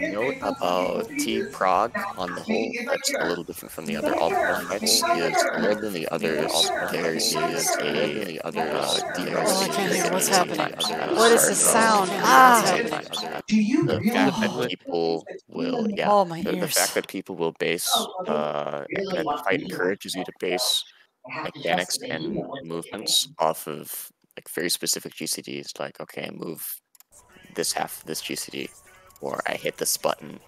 note about T-Prog on the whole that's a little different from the other Ultima fights is more than the others, there is a DLC. Oh, I can't hear. What's happening? Sometimes What is this sound? Ah! the fact that people will, Oh, my the ears. fact that people will base, that the fight encourages you to base mechanics and movements off of like very specific GCDs, like okay, I move this half of this GCD, or I hit this button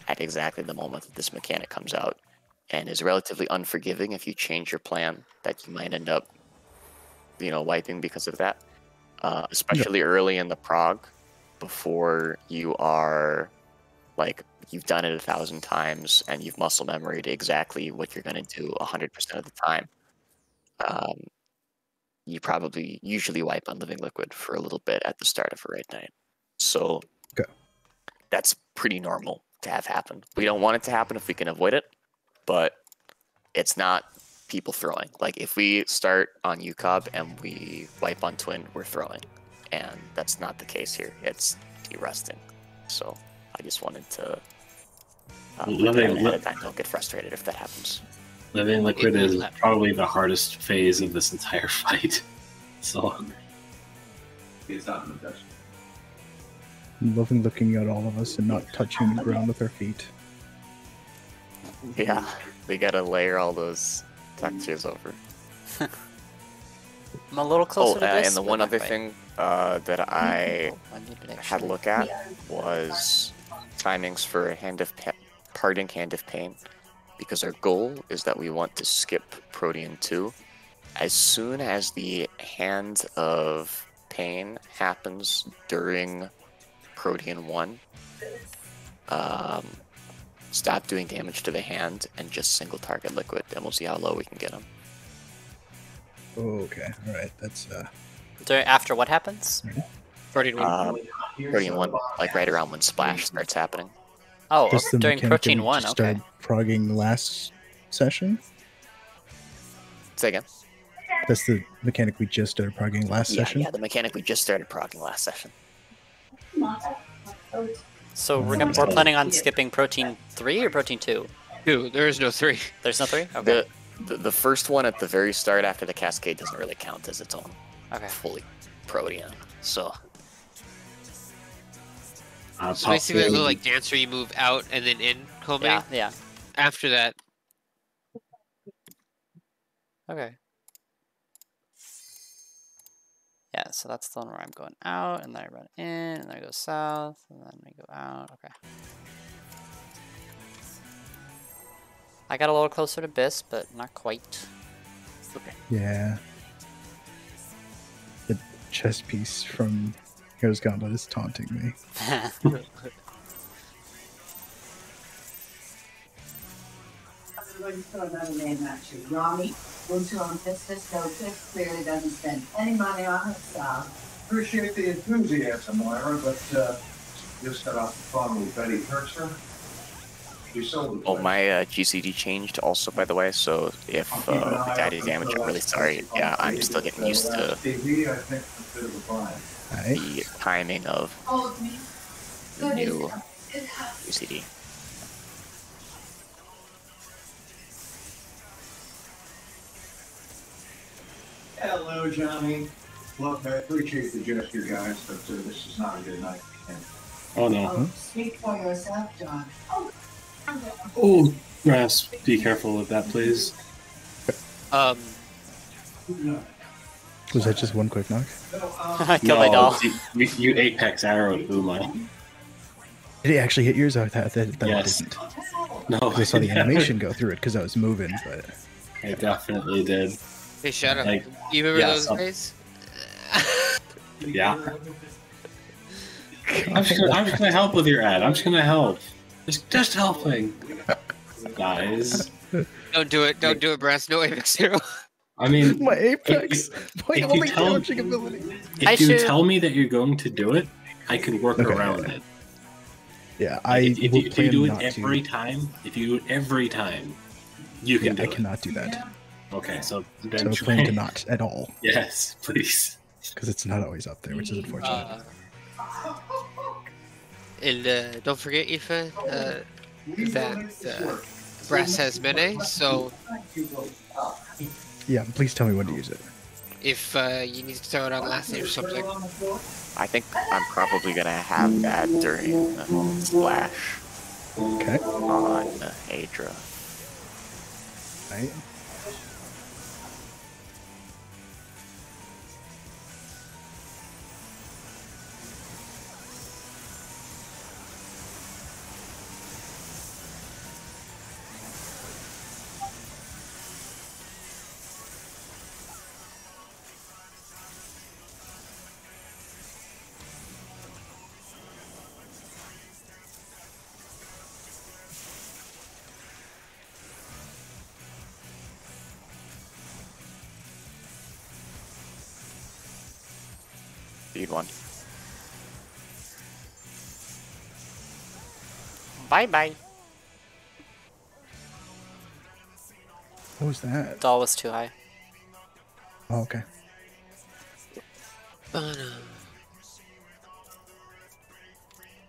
at exactly the moment that this mechanic comes out, and is relatively unforgiving if you change your plan, that you might end up, wiping because of that. Especially early in the prog, before you are like you've done it 1,000 times and you've muscle memory to exactly what you're going to do 100% of the time. You probably usually wipe on Living Liquid for a little bit at the start of a raid night. So that's pretty normal to have happen. We don't want it to happen if we can avoid it, but it's not people throwing. Like if we start on UCOB and we wipe on Twin, we're throwing. And that's not the case here. It's de-rusting. So I just wanted to don't get frustrated if that happens. Living Liquid is probably the hardest phase of this entire fight. So it's not in the best. I'm loving looking at all of us and not touching the ground with our feet. Yeah, we gotta layer all those textures over. I'm a little closer to this. And the one other thing that I had a look at was timings for Parting Hand of Pain, because our goal is that we want to skip Protean 2 as soon as the Hand of Pain happens during Protean 1. Stop doing damage to the hand and just single target Liquid, and we'll see how low we can get him. Okay, alright, that's After what happens? Protean 1, like right around when Splash starts happening. Oh, That's the during mechanic that Protein we 1, just okay. started progging last session? Say again? That's the mechanic we just started progging last session? Yeah, the mechanic we just started progging last session. So we're planning on skipping Protein 3 or Protein 2? 2. There is no 3. There's no 3? Okay. The first one at the very start after the Cascade doesn't really count as its own fully Protean. So so basically a little like dance where you move out and then in combing? Yeah. After that. Okay. Yeah, so that's the one where I'm going out, and then I run in, and then I go south, and then I go out. Okay. I got a little closer to Biss, but not quite. Okay. Yeah. The chess piece from Heroes Gauntlet is taunting me. Everybody's throwing another name at you. Rami, Winter on Pistis, no tips, clearly doesn't spend any money on himself. Appreciate the enthusiasm, Myra, but just got off the phone with Betty Herzer. We sold the my GCD changed also, by the way, so if we die to damage, I'm really sorry. Yeah, I'm still getting used to TV, I think it's a bit of a blind. the timing of the new GCD. Hello, Johnny. Look, I appreciate the gesture, guys, but this is not a good night. Oh no. Oh, speak for yourself, John. Oh, Grass, be careful with that, please. Was that just one quick knock? I killed my doll. You Apex arrowed Uma. Did it actually hit yours? I thought that Yes. didn't. No, I saw the animation go through it because I was moving, but it definitely did. Hey, shut up. Like, You remember yeah, those days? Yeah. I'm just gonna help with your ad. I'm just gonna help. Just helping. Guys. Don't do it. Don't do it, Brass. No Apex Hero. I mean, my Apex, my if only you tell- dodging ability. if you tell me that you're going to do it, I can work around it. Yeah, If will you plan do it not every to. time, you can do I it. cannot do that. Okay, so So then I plan to not at all. Yes, please. Because it's not always up there, which is unfortunate. And don't forget, Aoife, that Brass has Mene, so Yeah, please tell me when to use it. if you need to throw it on last name or something. I think I'm probably gonna have that during Splash Okay. on Adra. Right. Feed one. Bye-bye. What was that? Doll was too high. Oh, okay.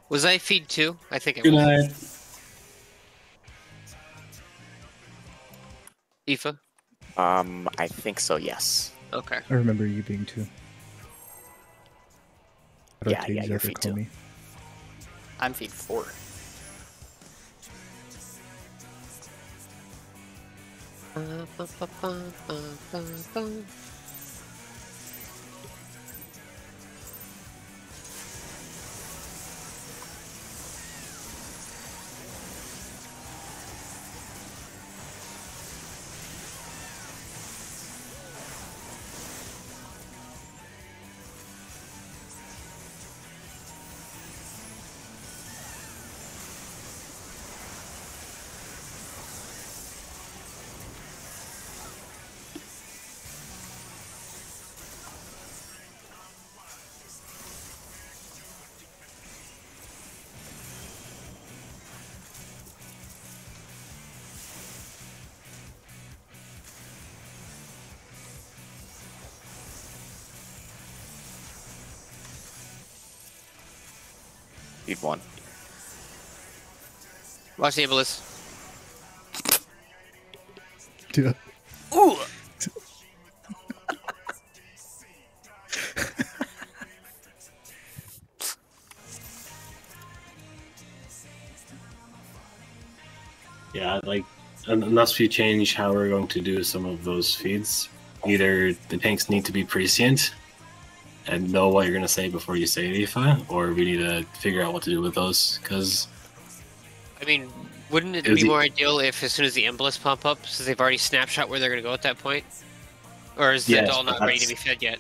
Was I feed 2? I think it Good was. night. Aoife? I think so, yes. Okay. I remember you being too. Yeah, you're ever feed call two. me. I'm feed 4. Feed one. Watch the Imbolus. Yeah. Ooh! Yeah, like, unless we change how we're going to do some of those feeds, either the tanks need to be prescient and know what you're going to say before you say it, Aoife, or we need to figure out what to do with those, because... I mean, wouldn't it Is be he- more ideal if as soon as the Embolus pump up, since they've already snapshot where they're going to go at that point? Or is the Yes, doll not but ready to be that's- fed yet?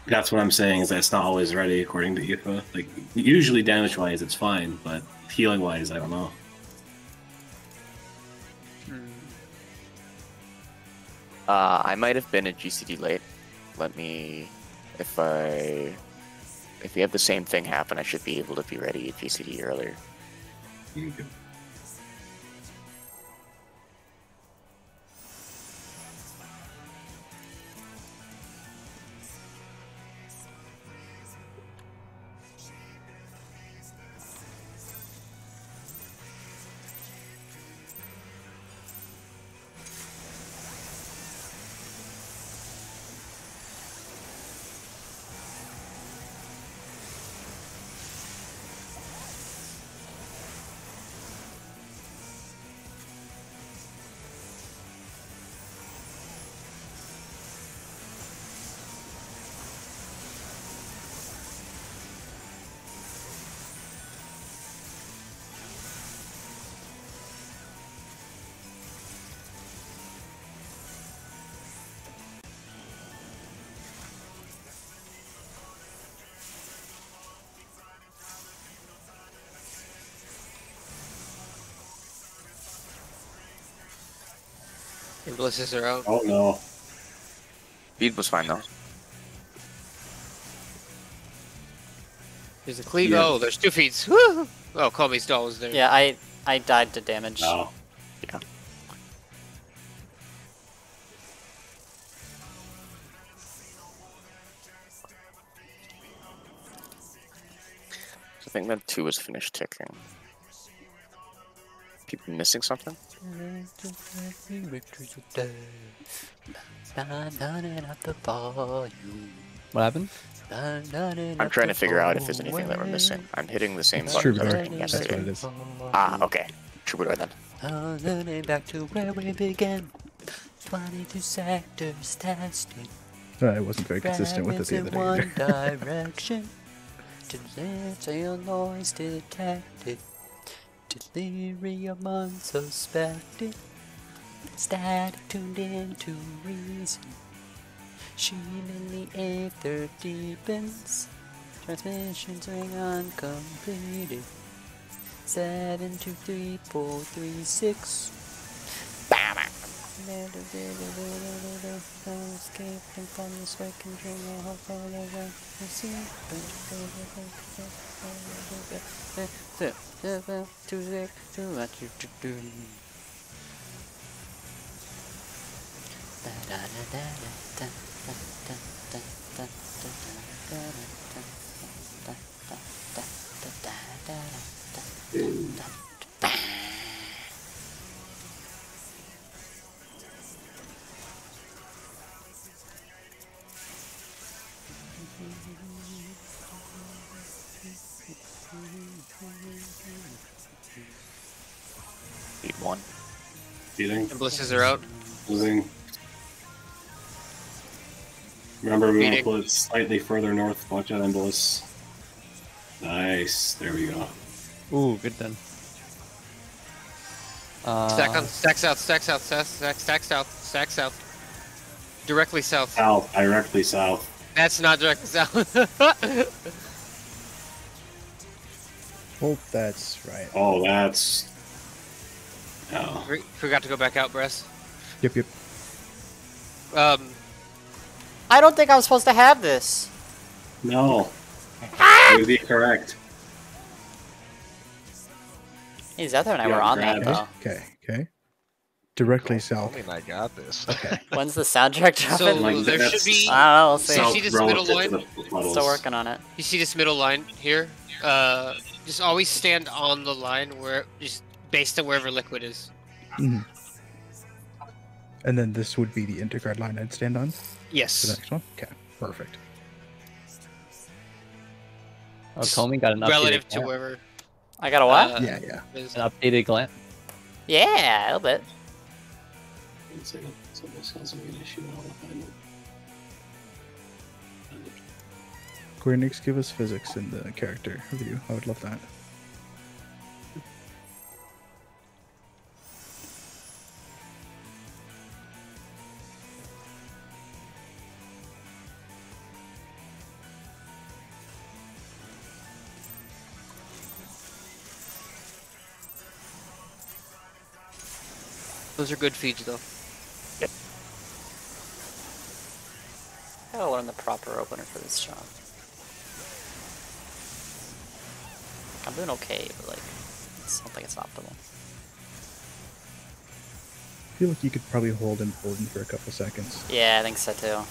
That's what I'm saying, is that it's not always ready, according to Aoife. Like, usually damage-wise, it's fine, but healing-wise, I don't know. I might have been at GCD late. Let me, if we have the same thing happen, I should be able to be ready at GCD earlier. Emboluses are out. Oh no. Feed was fine though. There's a cleave. Yeah. Oh, there's 2 feeds. Woo! Oh, Kobe's doll was there. Yeah, I died to damage. No. Yeah. I think that 2 was finished ticking. People missing something? What happened? I'm trying to figure out if there's anything that we're missing. I'm hitting the same It's buttons I was Troubadour. hitting That's what yesterday. it is. Ah, okay. Troubadour then. Back to where we began. 22 sectors testing. I wasn't very consistent with it the other day one either. direction. Delirium noise detected. Delirium unsuspected. Static tuned into reason. Sheen in the aether deepens. Transmission swing uncompleted. 7, 2, 3, 4, 3, 6. Escaping from this waking dream, I hope I'll never receive. Too sick, too much to do. Need 1. Feeding. Blisters are out. Moving. Remember, we want to Feeding. put it slightly further north. Watch out, Embolus. Nice. There we go. Ooh, good done. Stack south, stack south, stack south, stack south. Directly south. South, directly south. That's not directly south. Oh, that's right. Oh, that's. Oh. Forgot to go back out, Bress. Yep, yep. I don't think I'm supposed to have this. No. You'd be correct. Hey, Zethar and I Yeah, were on grab that it. though. Okay, okay. Directly south. I mean, I got this. Okay. When's the soundtrack So dropping? Like, there that's should be. I don't know, we'll see. So- South see this relative middle line? to the puddles. Still working on it. You see this middle line here? Just always stand on the line where, just based on wherever liquid is. Mhm. And then this would be the intercard line I'd stand on for the Yes. next one? Okay, perfect. Oh, Comey got an updated Relative to glamp. wherever. I got a what? Yeah, yeah. is. An updated glamp. Yeah, a little bit. One second. Somebody's causing me an issue. I'll find it. Cornix, give us physics in the character review. I would love that. Those are good feeds, though. I gotta learn the proper opener for this job. I'm doing okay, but like, I don't think it's optimal. I feel like you could probably hold Emboldened for a couple seconds. Yeah, I think so too.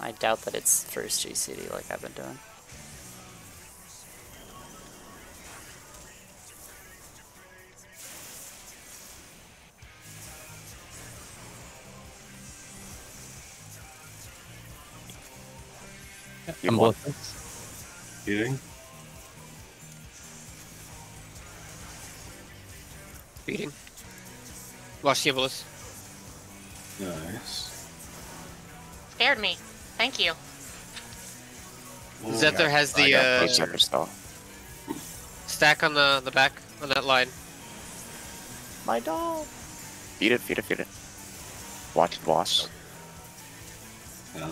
I doubt that it's first GCD like I've been doing. I'm won. both. Feeding. Beating. Watch the Embolus. Nice. Scared me. Thank you. Oh, Zethar has I the got both suckers though. stack on the back on that line. My dog! Feed it, feed it, feed it. Watch it, boss. yeah.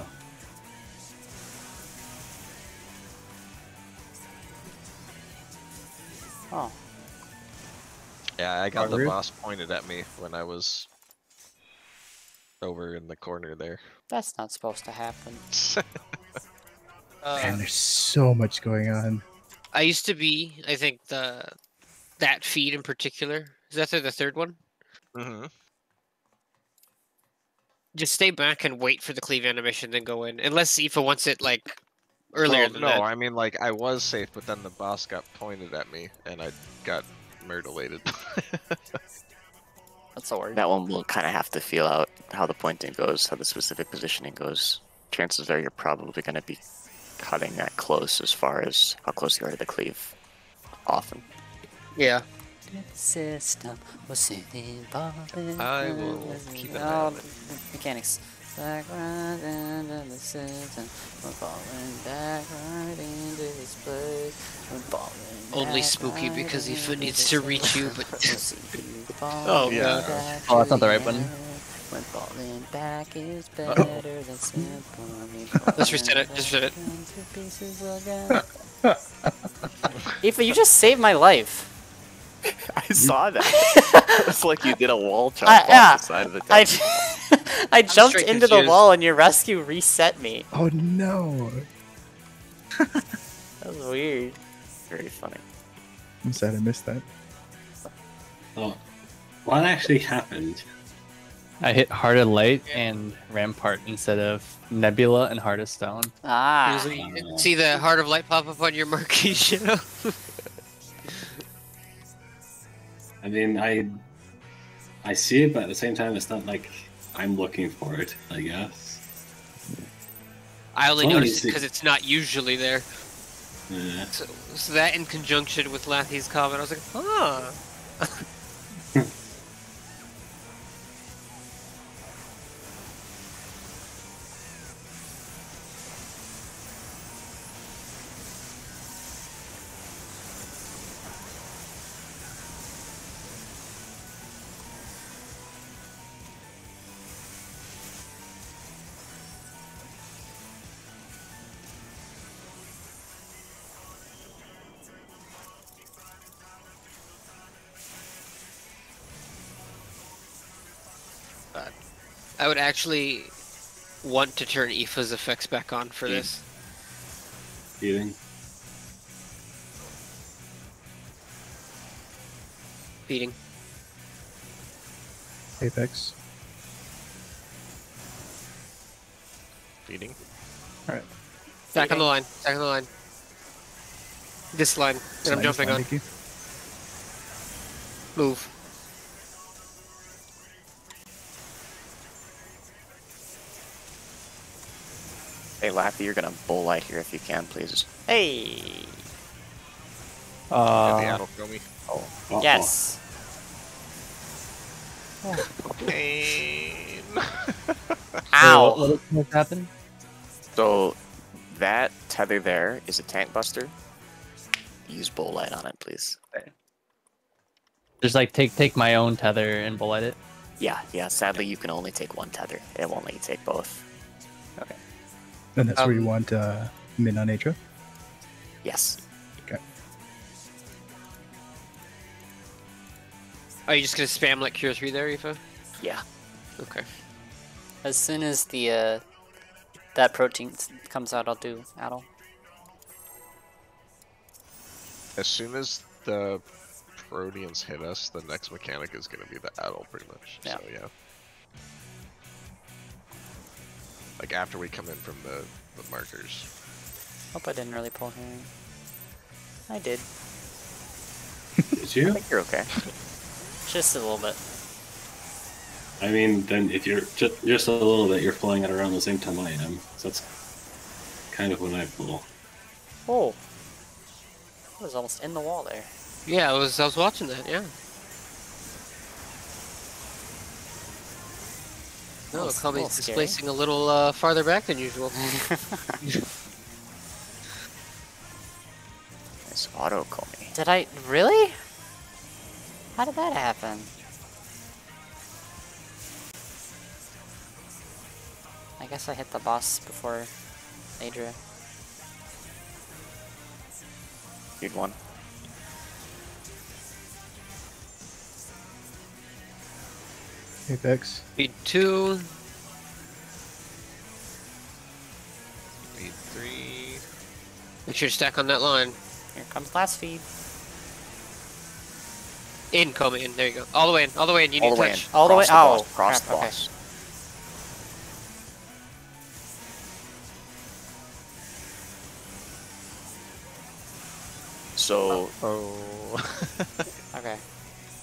Oh, Yeah, I got the Rude. boss pointed at me when I was over in the corner there. that's not supposed to happen. Man, there's so much going on. I used to be, I think that feed in particular. Is that the third one? Mm-hmm. Just stay back and wait for the cleave animation, then go in. Unless Aoife wants it like earlier Well, than no, that. I mean like I was safe, but then the boss got pointed at me, and I got murderlated. That's a word. That one will kind of have to feel out how the pointing goes, how the specific positioning goes. Chances are you're probably going to be cutting that close as far as how close you are to the cleave. Often. Yeah. System was involved. I will keep an eye on it. Mechanics. Back right into the system. We're falling back right into this place. We're falling Only back spooky right because Aoife into needs this to reach you, place. but We'll see you fall Oh, yeah. back Oh, that's not the to right button. When falling back is better than simple. Just reset it, just reset it. Into pieces again. Aoife, you just saved my life. I saw that. It's like you did a wall jump off yeah, the side of the I, tower. I jumped straight into the confused. wall and your rescue reset me. Oh no! That was weird. Very funny. I'm sad I missed that. Oh, what actually happened? I hit Heart of Light and Rampart instead of Nebula and Heart of Stone. Ah. Usually see the Heart of Light pop up on your marquee shadow. I mean, I see it, but at the same time, it's not like I'm looking for it, I guess. I only Oh, noticed it you see. because it's not usually there. Yeah. So that in conjunction with Lathy's comment, I was like, huh. I would actually want to turn Aoife's effects back on for this. Feeding. Feeding. Apex. Feeding. Alright. Back on the line. Back on the line. This line that I'm jumping on. Thank you. Move. Hey, Lathy, you're gonna bull light here if you can, please. Hey. Got the Adel kill me. Uh-oh. Yes. Pain. Ow. What happened? So, that tether there is a tank buster. Use bull light on it, please. Just like take my own tether and bullet it. Yeah, sadly you can only take one tether. It won't let you take both. Okay. And that's where you want Min on Atro? Yes. Okay. Are you just gonna spam like Cure 3 there, Aoife? Yeah. Okay. As soon as the that protein comes out, I'll do Adel. As soon as the Proteans hit us, the next mechanic is going to be the Adel, pretty much. Yeah. So, yeah. Like, after we come in from the markers. Hope I didn't really pull hearing. I did. Did you? I think you're okay. Just a little bit. I mean, then if you're just a little bit, you're pulling it around the same time I am. So that's kind of when I pull. Oh. I was almost in the wall there. Yeah, I was watching that, yeah. No, That's a Kobe's little scary. displacing a little farther back than usual. Nice auto Komi. Did I really? How did that happen? I guess I hit the boss before Adria. You'd one. Apex. Speed 2. Speed 3. Make sure to stack on that line. Here comes last feed. In, Kobe, in. There you go. All the way in. All the way in. You All need the way touch. in. All the way. Cross Oh, Cross crap, the okay. boss. So Okay.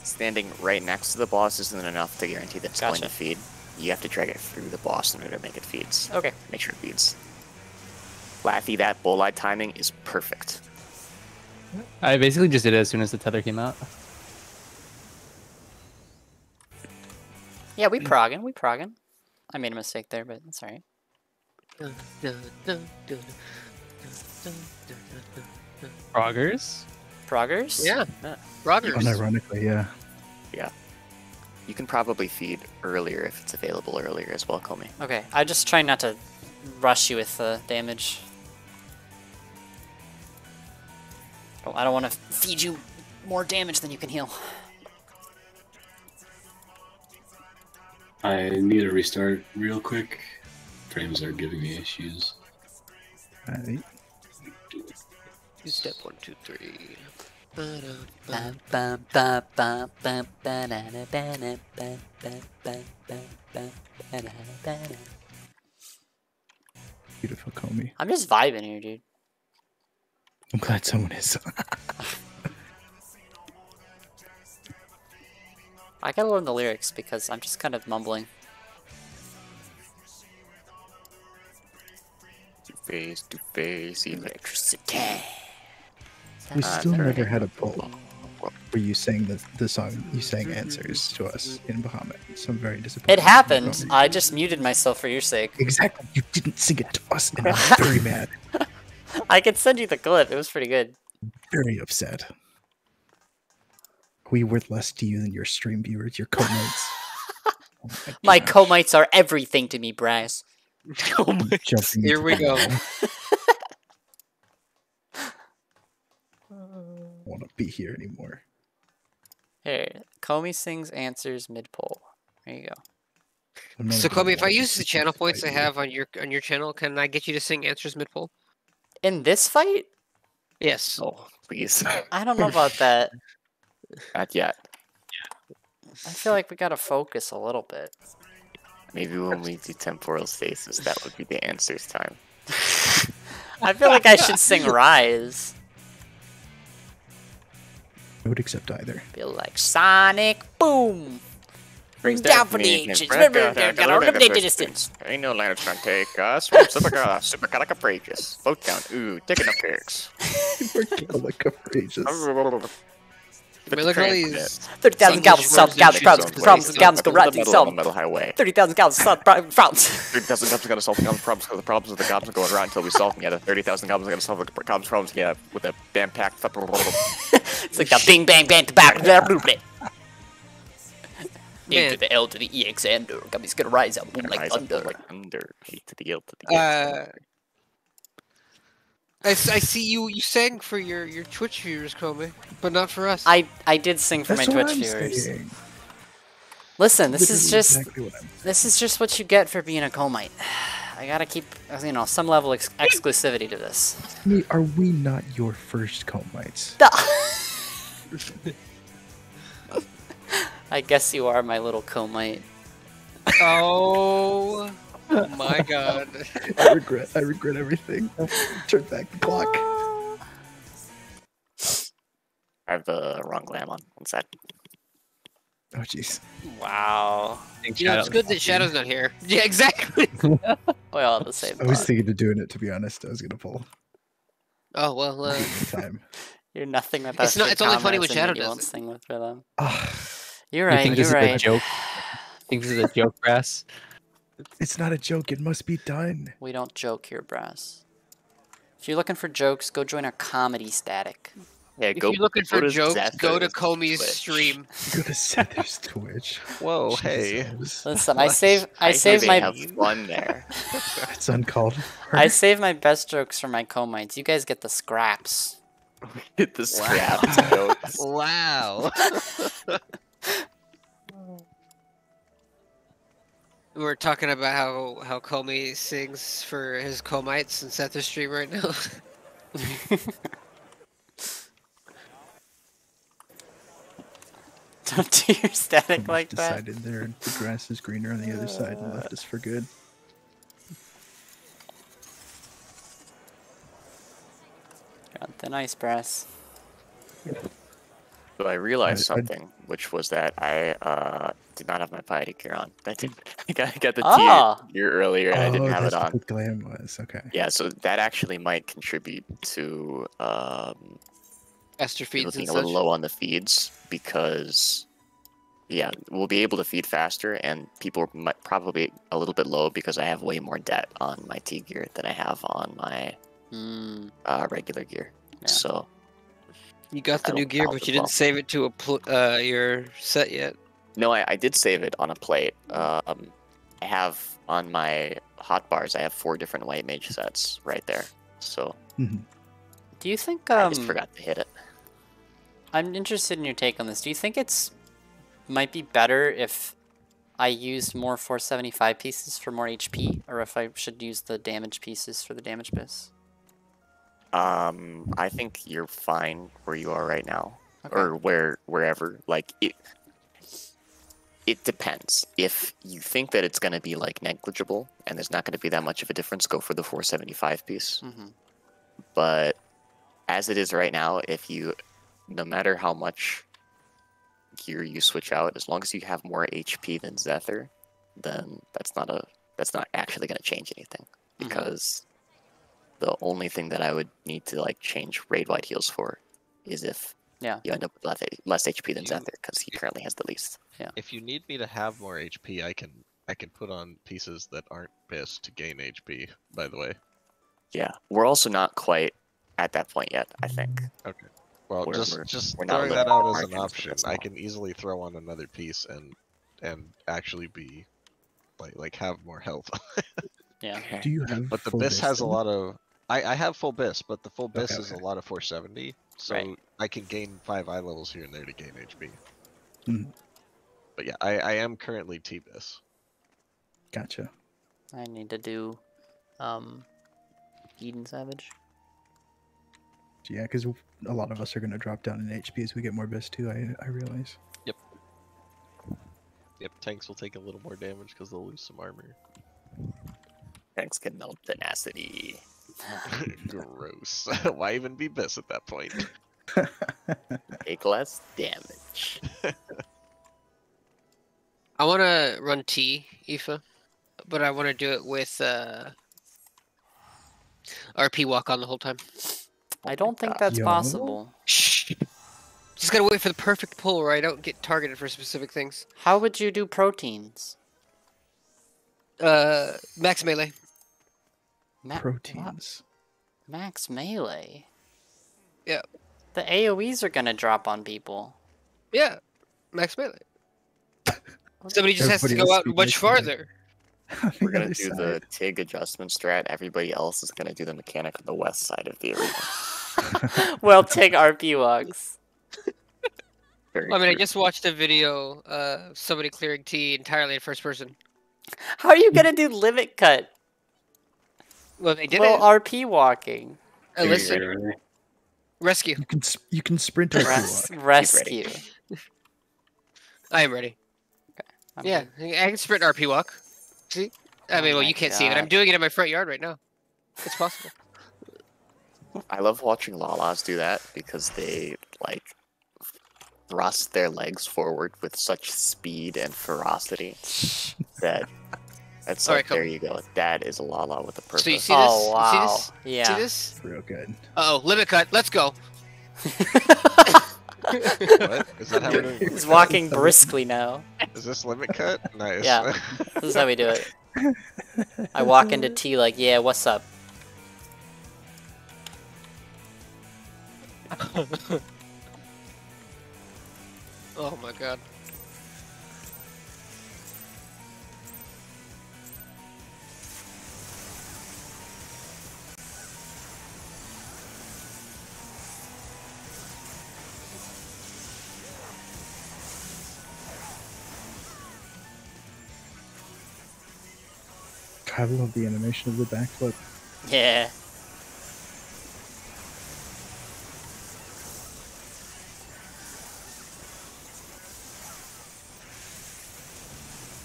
standing right next to the boss isn't enough to guarantee that it's going to Gotcha. feed. You have to drag it through the boss in order to make it feeds. Okay. Make sure it feeds. Laffy, that bull-eye timing is perfect. I basically just did it as soon as the tether came out. Yeah, we progging. We progging. I made a mistake there, but it's alright. Proggers? Proggers? Yeah. Proggers. Unironically, yeah. Yeah. You can probably feed earlier if it's available earlier as well, Comey. Okay, I just try not to rush you with damage. I don't want to feed you more damage than you can heal. I need to restart real quick. Frames are giving me issues. Alright. Step 1, 2, 3. Beautiful Comey. I'm just vibing here, dude. I'm glad someone is. I gotta learn the lyrics because I'm just kind of mumbling. To face, electricity. We still sorry. never had a poll where you sang the song, you sang answers to us in Bahamut. So I'm very disappointed. It happened. I just muted myself for your sake. Exactly. You didn't sing it to us, and I'm very mad. I could send you the clip. It was pretty good. Very upset. We worth less to you than your stream viewers, your co-mates. My co-mates are everything to me, Bryce. Jumping Here into we the go. don't want to be here anymore. Here, Comey sings answers mid-poll. There you go. I'm not So, a good Kobe, if I one. use the channel It's points I like- have on your channel, can I get you to sing answers mid-poll? In this fight? Yes. Oh, please. I don't know about that. Not yet. I feel like we gotta focus a little bit. Maybe when we do temporal stasis, that would be the answers time. I feel like I should sing Rise. I would accept either. Feel like Sonic Boom! Brings down for the ancients. Gotta eliminate the distance. Ain't no land that's gonna take us. Super capricious. Float down. Ooh, taking up pics. Like courageous. Literally is 30,000 gallons of salt, gallons, gallons go right through salt. Metal highway. 30,000 gallons of salt, problems. 30,000 gallons gonna solve the problems because the problems with the goblins going around until we solve them. Yeah, 30,000 goblins gonna solve the goblins problems. Yeah, with a bam pack. It's like the bing bang bang back. A to the L to the EX and Gumby's gonna rise up boom like thunder. Like thunder. A to the L to the X. I see you sang for your Twitch viewers, Kobe, but not for us. I did sing for That's my what Twitch I'm viewers. saying. Listen, this is Literally just exactly what I'm saying. this is just what you get for being a comite. I gotta keep some level of exclusivity to this. Are we not your first co-mites? I guess you are my little comite. Oh my god. I regret everything. Turn back the clock. I have the wrong glam on. One sec. Oh jeez. Wow. You know, it's good that Shadow's not here. Yeah, exactly. We all have the same. I was thought. thinking of doing it, to be honest. I was gonna pull Oh well. time. You're nothing without. It's not- your it's only funny when comments and Shadow you does won't it. sing with for them. Ah, You're You right. think You're this is a right. joke? Think this is a joke, Brass? it's not a joke. It must be done. We don't joke here, Brass. If you're looking for jokes, go join our comedy static. Yeah, If you're looking for jokes, go to Comey's Twitch. stream. Go to Seth's Twitch. Whoa, hey. Jesus. Listen, I save They my have fun there. It's uncalled. for. I save my best jokes for my comites. You guys get the scraps. Get the scraps jokes. Wow. We're talking about how Comey sings for his comites and set the stream right now. Don't do your static like that. Decided there the grass is greener on the other side and left us for good. Got the nice brass. So I realized I- something, which was that I did not have my piety gear on. I didn't. I got the Ah. gear earlier, and I didn't have that's it on. what the glam was. Okay. Yeah, so that actually might contribute to Faster it feeds and looking a such. little low on the feeds because, yeah, we'll be able to feed faster, and people might probably a little bit low because I have way more debt on my T gear than I have on my Hmm. regular gear. Yeah. So You got the that'll new gear, help but as you didn't well. save it to your set yet. No, I did save it on a plate. I have on my hotbars, I have 4 different white mage sets right there. So Do you think I just forgot to hit it. I'm interested in your take on this. Do you think it's might be better if I used more 475 pieces for more HP, or if I should use the damage pieces for the damage bits? I think you're fine where you are right now, Okay. or wherever. Like it depends. If you think that it's gonna be like negligible and there's not gonna be that much of a difference, go for the 475 piece. Mm-hmm. But as it is right now, if you, no matter how much gear you switch out, as long as you have more HP than Zephyr, then that's not actually going to change anything, because the only thing that I would need to like change raid wide heals for is if you end up with less HP than Zephyr, because he currently has the least. Yeah. If you need me to have more HP, I can put on pieces that aren't BIS to gain HP. By the way. Yeah, we're also not quite at that point yet, I think. Okay. Well, We're just not throwing that limited out as margins an for option. this I now. can easily throw on another piece and actually be like have more health. Yeah. Do you have? But the full BIS has a then? lot of. I have full BIS, but the full BIS Okay, is a lot of 470, so Right. I can gain 5 eye levels here and there to gain HP. Mhm. But yeah, I am currently T BIS. Gotcha. I need to do Eden Savage. Yeah, because a lot of us are going to drop down in HP as we get more bis too. I realize. Yep, tanks will take a little more damage because they'll lose some armor. Tanks can melt tenacity. Gross. Why even be BIS at that point? Take less damage. I want to run T, Aoife, but I want to do it with RP walk on the whole time. I don't think that's Yo. possible. Shh. Just gotta wait for the perfect pull where I don't get targeted for specific things. How would you do proteins? Max melee. Proteins. Max melee? Yeah. The AoEs are gonna drop on people. Yeah, max melee. Somebody just has to Everybody go else out be much making it. farther. We're gonna other do side. the TIG adjustment strat. Everybody else is gonna do the mechanic on the west side of the arena. Well, take RP walks. Very I mean, I true. just watched a video of somebody clearing T entirely in first person. How are you gonna do limit cut? Well, they did Well, it. RP walking. Listen, rescue. You can sprint RP walk. Rescue. I am ready. I'm Yeah, good. I can sprint RP walk. See? I mean, Oh well, my you can't see it. God. I'm doing it in my front yard right now. It's possible. I love watching Lalas do that because they like thrust their legs forward with such speed and ferocity that it's All like, right, come. there you go. That is a Lala with a purpose. So you see this? Oh wow. You see this? Yeah. See this? Real good. Uh-oh, limit cut. Let's go. What? Is that how we're doing? He's walking briskly now. Is this limit cut? Nice. Yeah. This is how we do it. I walk into T like, yeah, what's up? Oh my god. God, I love the animation of the backflip. Yeah.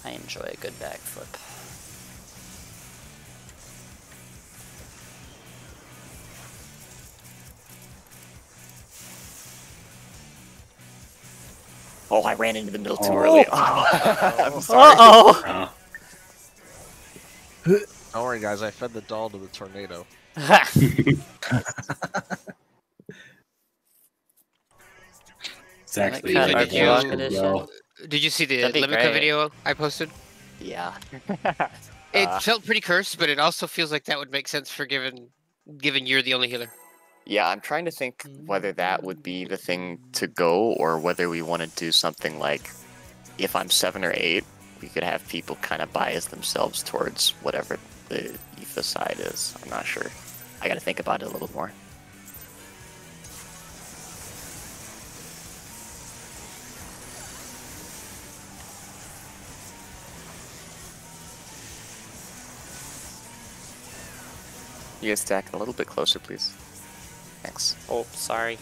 I enjoy a good backflip. Oh, I ran into the middle too early. I'm sorry. Uh-oh! Don't worry, guys. I fed the doll to the tornado. It's actually Cut like our well, vlog edition. Did you see the That'd be Limika great. video I posted? Yeah. It felt pretty cursed, but it also feels like that would make sense for given you're the only healer. Yeah, I'm trying to think whether that would be the thing to go or whether we want to do something like if I'm 7 or 8, we could have people kind of bias themselves towards whatever the Aoife side is. I'm not sure. I got to think about it a little more. You guys stack a little bit closer, please. Thanks. Oh, sorry.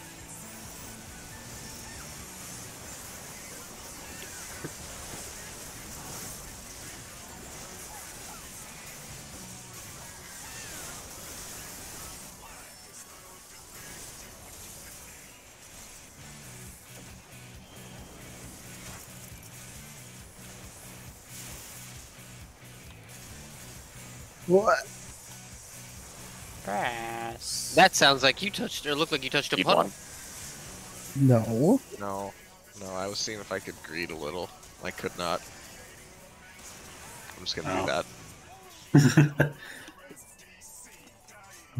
What? Grass. That sounds like you touched, or looked like you touched a You'd puddle. want. No. No, I was seeing if I could greed a little. I could not. I'm just gonna do that.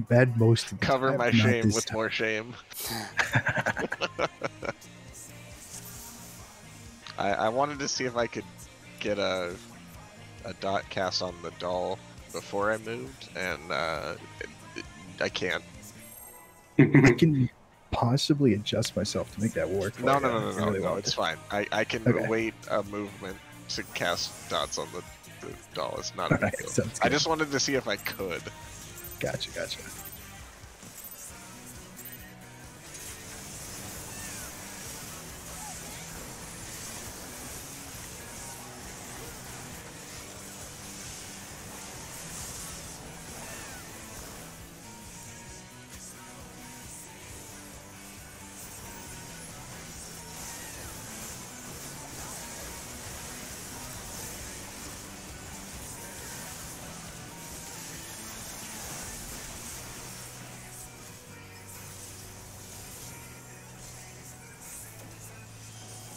Bad most of the Cover time, my not shame this with time. more shame. I wanted to see if I could get a dot cast on the doll before I moved, and I can't. I can possibly adjust myself to make that work. for No, you no, if you no, really want it's to. fine. I can Okay. wait a movement to cast dots on the doll. It's not a big Alright, deal. sounds I good. just wanted to see if I could. Gotcha.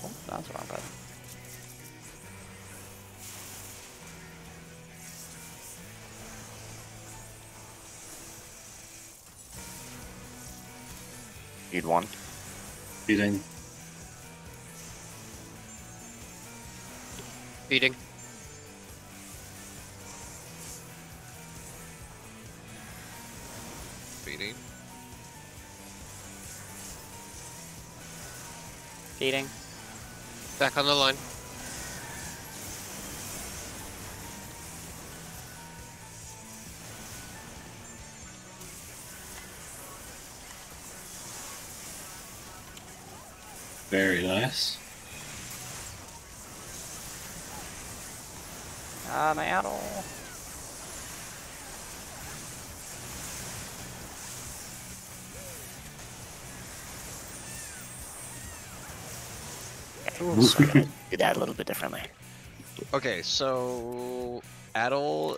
Oh, that's wrong button. You'd want. Beating. Feeding. Feeding. Feeding. Back on the line. Very nice. Ah, my adder. Do that a little bit differently. Okay, so Adol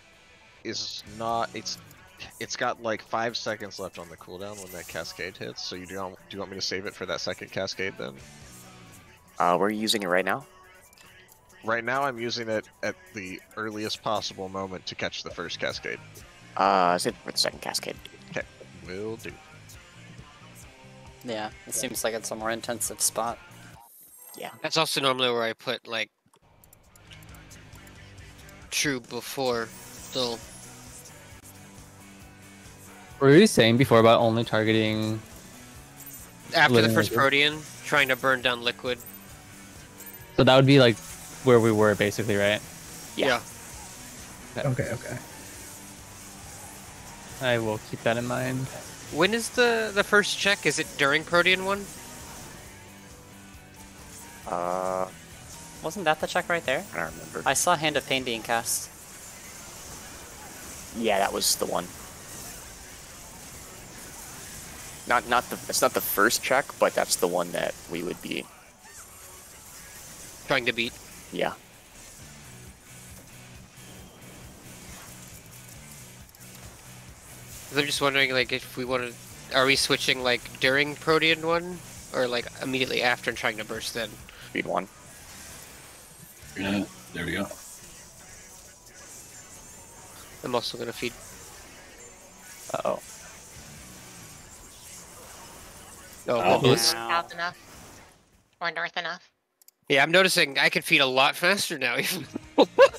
is not. It's got like 5 seconds left on the cooldown when that cascade hits. So do you want me to save it for that second cascade then? We're using it right now. Right now, I'm using it at the earliest possible moment to catch the first cascade. Save it for the second cascade. Okay, will do. Yeah, it seems like it's a more intensive spot. Yeah. That's also normally where I put like true before the. What were you saying before about only targeting? After the Living first Liquid? Protean, trying to burn down liquid. So that would be like where we were basically, right? Yeah. Okay. I will keep that in mind. When is the first check? Is it during Protean one? Wasn't that the check right there? I don't remember. I saw Hand of Pain being cast. Yeah, that was the one. It's not the first check, but that's the one that we would be trying to beat. Yeah. I'm just wondering, like, if we want to, are we switching like during Protean one, or like immediately after and trying to burst then? Feed 1. Yeah, there we go. I'm also gonna feed. Uh-oh. Oh, Oh. South enough. Or north enough. yeah, I'm noticing I can feed a lot faster now. Even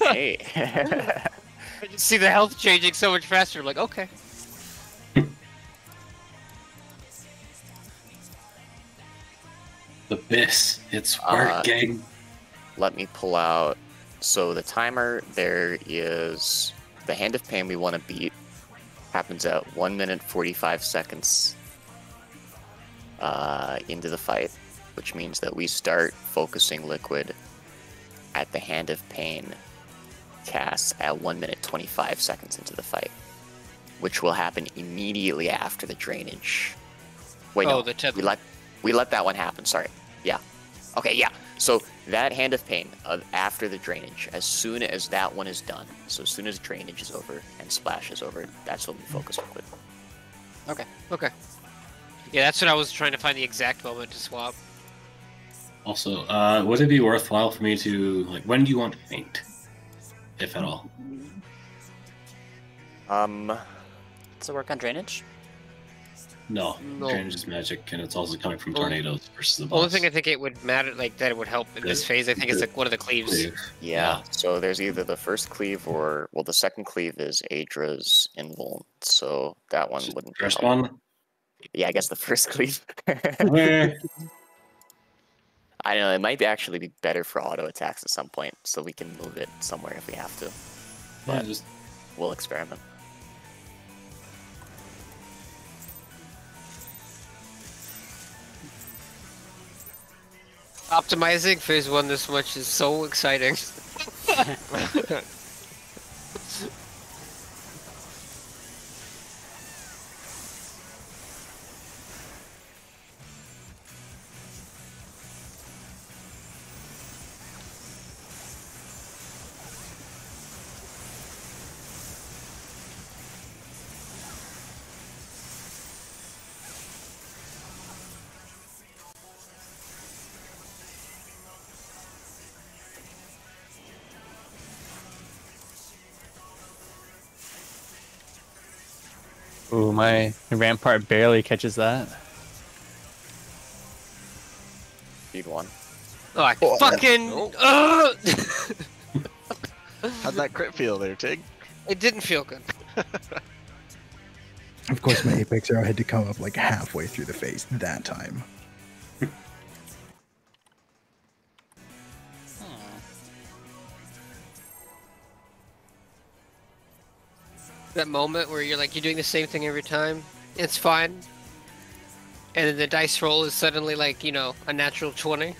Hey. I just see the health changing so much faster. I'm like, okay. The Biss. It's Uh, working. Let me pull out. So the timer there is the Hand of Pain we want to beat happens at 1 minute 45 seconds into the fight, which means that we start focusing Liquid at the Hand of Pain cast at 1 minute 25 seconds into the fight, which will happen immediately after the drainage. Wait, Oh, no, the tether. we let that one happen. Sorry. Yeah. Okay. Yeah. So that Hand of Pain after the drainage, as soon as that one is done, so as soon as drainage is over and splash is over, that's when we focus Liquid. Okay. Okay. Yeah, that's what I was trying to find the exact moment to swap. Also, would it be worthwhile for me to, like, when do you want to faint? If at all. Does it work on drainage? No, No. drainage is magic, and it's also coming from tornadoes versus the The only boss. thing I think it would matter, like that it would help in this phase, I think is like one of the cleaves. Yeah. So there's either the first cleave or, well, the second cleave is Aedra's Invuln, so that one wouldn't. First help. one? Yeah, I guess the first cleave. Where? I don't know. It might actually be better for auto attacks at some point, so we can move it somewhere if we have to. Yeah, But just we'll experiment. Optimizing phase 1 this much is so exciting. Ooh, my Rampart barely catches that. Feed 1. Oh, I fucking. How'd that crit feel there, Tig? It didn't feel good. Of course, my Apex Arrow had to come up like halfway through the phase that time. That moment where you're like, you're doing the same thing every time. It's fine. And then the dice roll is suddenly like, you know, a natural 20.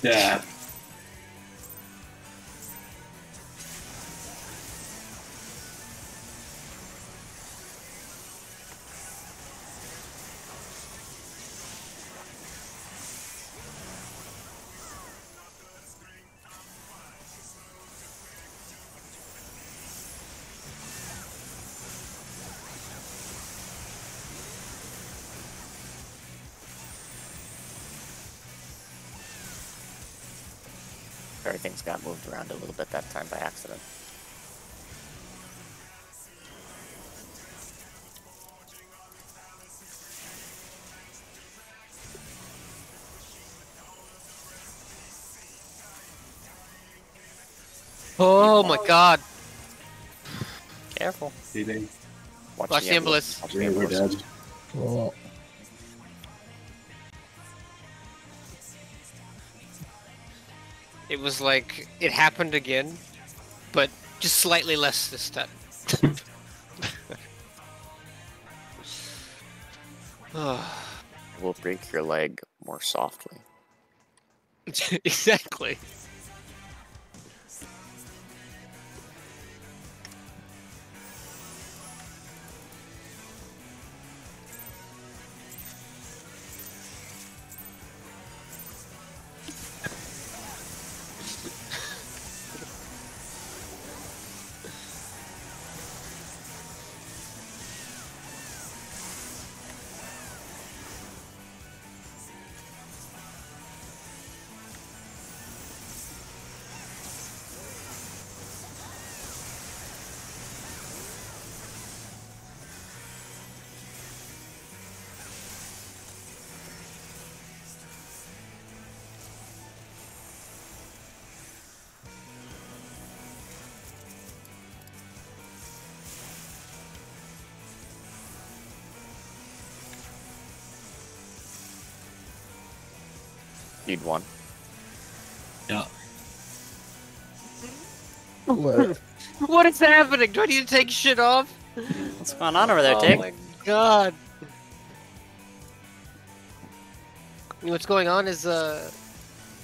yeah. Everything's got moved around a little bit that time by accident. Oh my god. Careful. Feeding. Watch the Embolus. Watch the Yeah, we're Embolus. dead. Oh, It was like, it happened again, but just slightly less this time. We'll break your leg more softly. Exactly. Need one. Yeah. What? What is happening? Do I need to take shit off? What's going on over there, Oh Tig? my god. What's going on is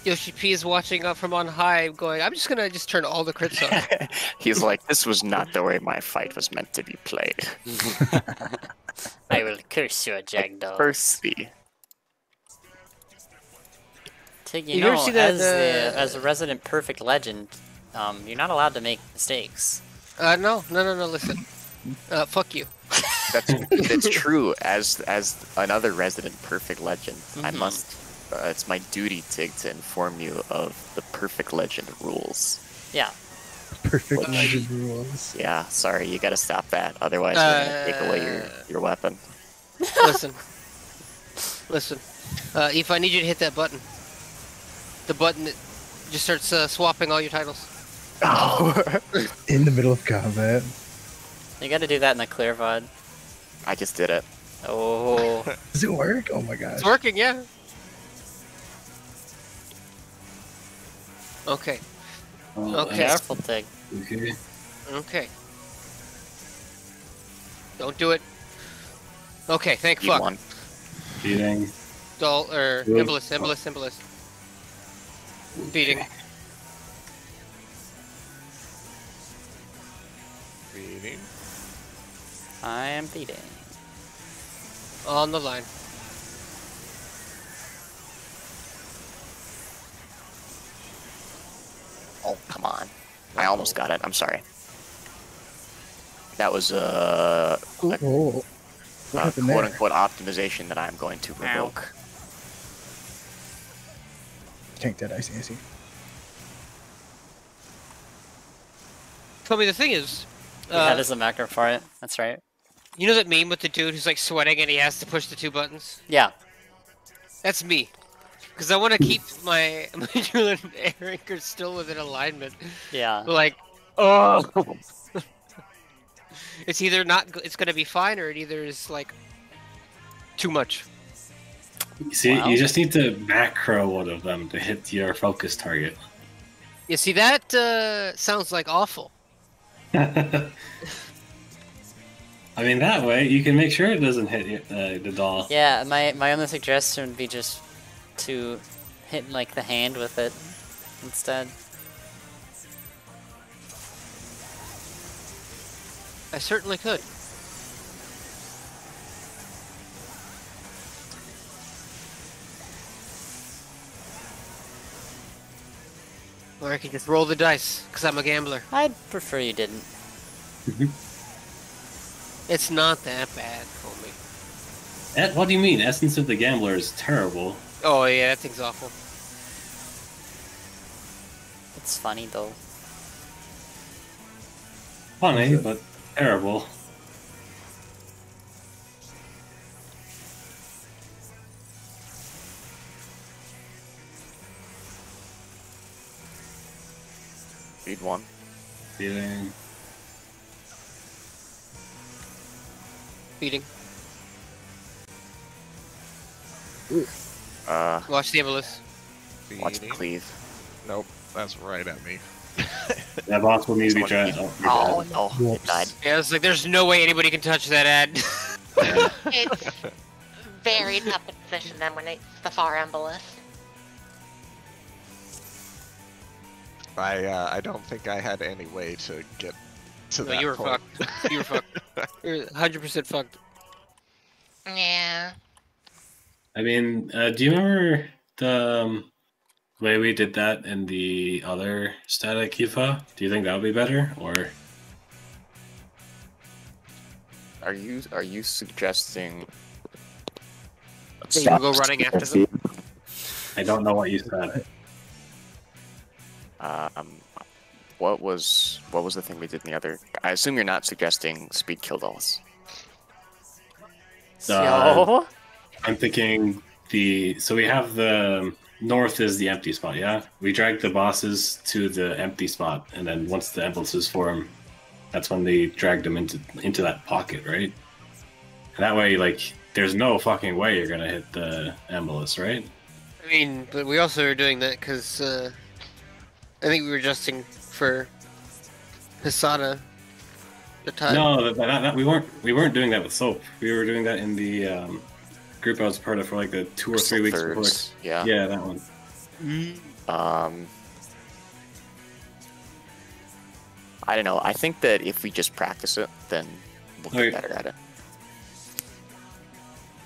Yoshi P is watching up from on high, going, I'm just gonna turn all the crits off. He's like, this was not the way my fight was meant to be played. I will curse you, Jackdaw. Percy. Tig, You ever see that, as a resident perfect legend, you're not allowed to make mistakes. No, listen. Fuck you. That's true. As another resident perfect legend, I Mhm. must. It's my duty, Tig, to inform you of the perfect legend rules. Yeah. Perfect legend rules. Yeah, sorry, you gotta stop that. Otherwise, we're gonna take away your weapon. Listen. If I need you to hit that button. The button that just starts swapping all your titles. Oh. In the middle of combat. You gotta do that in the clear VOD. I just did it. Oh. Does it work? Oh my gosh. It's working, yeah. Okay. Okay. Careful, Tig. Okay. Don't do it. Okay, thank Need fuck. one. Feeding. Dull, or Good. Embolus. Feeding. Feeding. I am feeding. On the line. Oh, come on. I almost got it. I'm sorry. That was Oh. What happened there? quote-unquote optimization that I'm going to revoke. Tank that, I see. Tell me the thing is, That is a macro for it. That's right. you know that meme with the dude who's like sweating and he has to push the two buttons? Yeah. That's me. Because I want to keep my Julian air anchor still within alignment. Yeah. But like, oh, it's either not. It's gonna be fine, or it either is like too much. See, Wow. you just need to macro one of them to hit your focus target. You see, that sounds like awful. I mean, that way you can make sure it doesn't hit the doll. Yeah, my only suggestion would be just to hit like the hand with it instead. I certainly could. Or I could just roll the dice, because I'm a gambler. I'd prefer you didn't. It's not that bad, homie. What do you mean? Essence of the Gambler is terrible. Oh yeah, that thing's awful. It's funny though. Funny, but terrible. Feed one. Feeling. Feeding. Watch the Embolus. Watch Feeding. cleave. Nope, that's right at me. That boss will need to be Someone tried. feed. Oh, Oh, no, it died. Yeah, it's like there's no way anybody can touch that ad. It's very tough to position them when it's the far embolus. I don't think I had any way to get to No, that you were point. fucked. You were fucked. You're 100% fucked. Yeah. I mean, do you remember the way we did that in the other static Kifa? Do you think that would be better, or? Are you suggesting? So you go running after them? I don't know what you said. What was the thing we did in the other? I assume you're not suggesting speed kill dolls. So I'm thinking so we have the north is the empty spot, yeah? We drag the bosses to the empty spot, and then once the emboluses form, that's when they drag them into that pocket, right? And that way, like, there's no fucking way you're gonna hit the embolus, right? I mean, but we also are doing that because I think we were adjusting for Hisada. The time. No, we weren't doing that with Soap. We were doing that in the group I was part of for like the 2 or 3 weeks before. Thirds, yeah. Yeah, that one. I don't know. I think that if we just practice it, then we'll get better at it.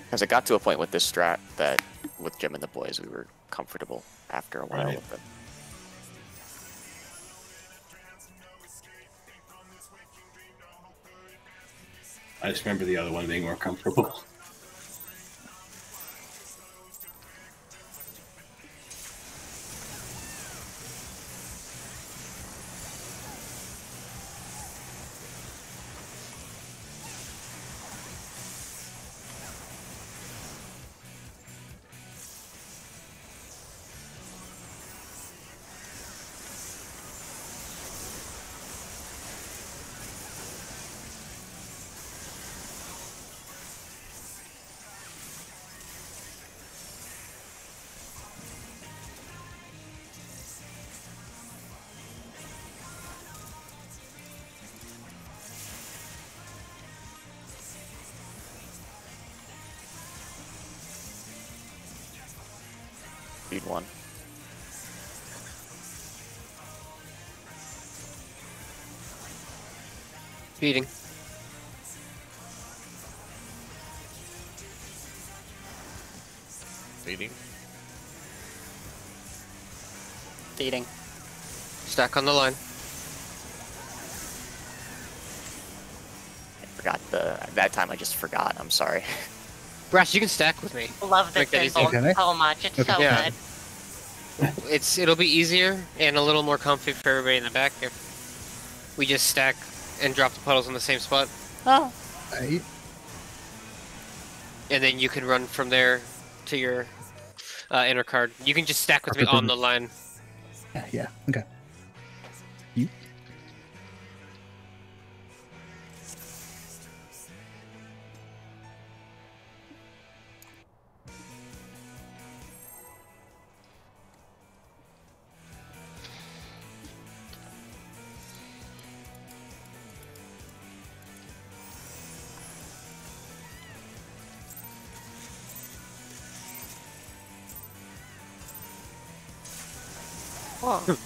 Because it got to a point with this strat that with Jim and the boys, we were comfortable after a while with it. I just remember the other one being more comfortable. Speed 1. Beating. Beating. Feeding. Stack on the line. I forgot that time I just forgot. I'm sorry. Brass, you can stack with me. Love this Make that symbol easier. so much. It's so Yeah. good. It'll be easier and a little more comfy for everybody in the back if we just stack and drop the puddles in the same spot. Oh. Right. And then you can run from there to your inner card. You can just stack with me on the line. Yeah. Okay. You? Whoa.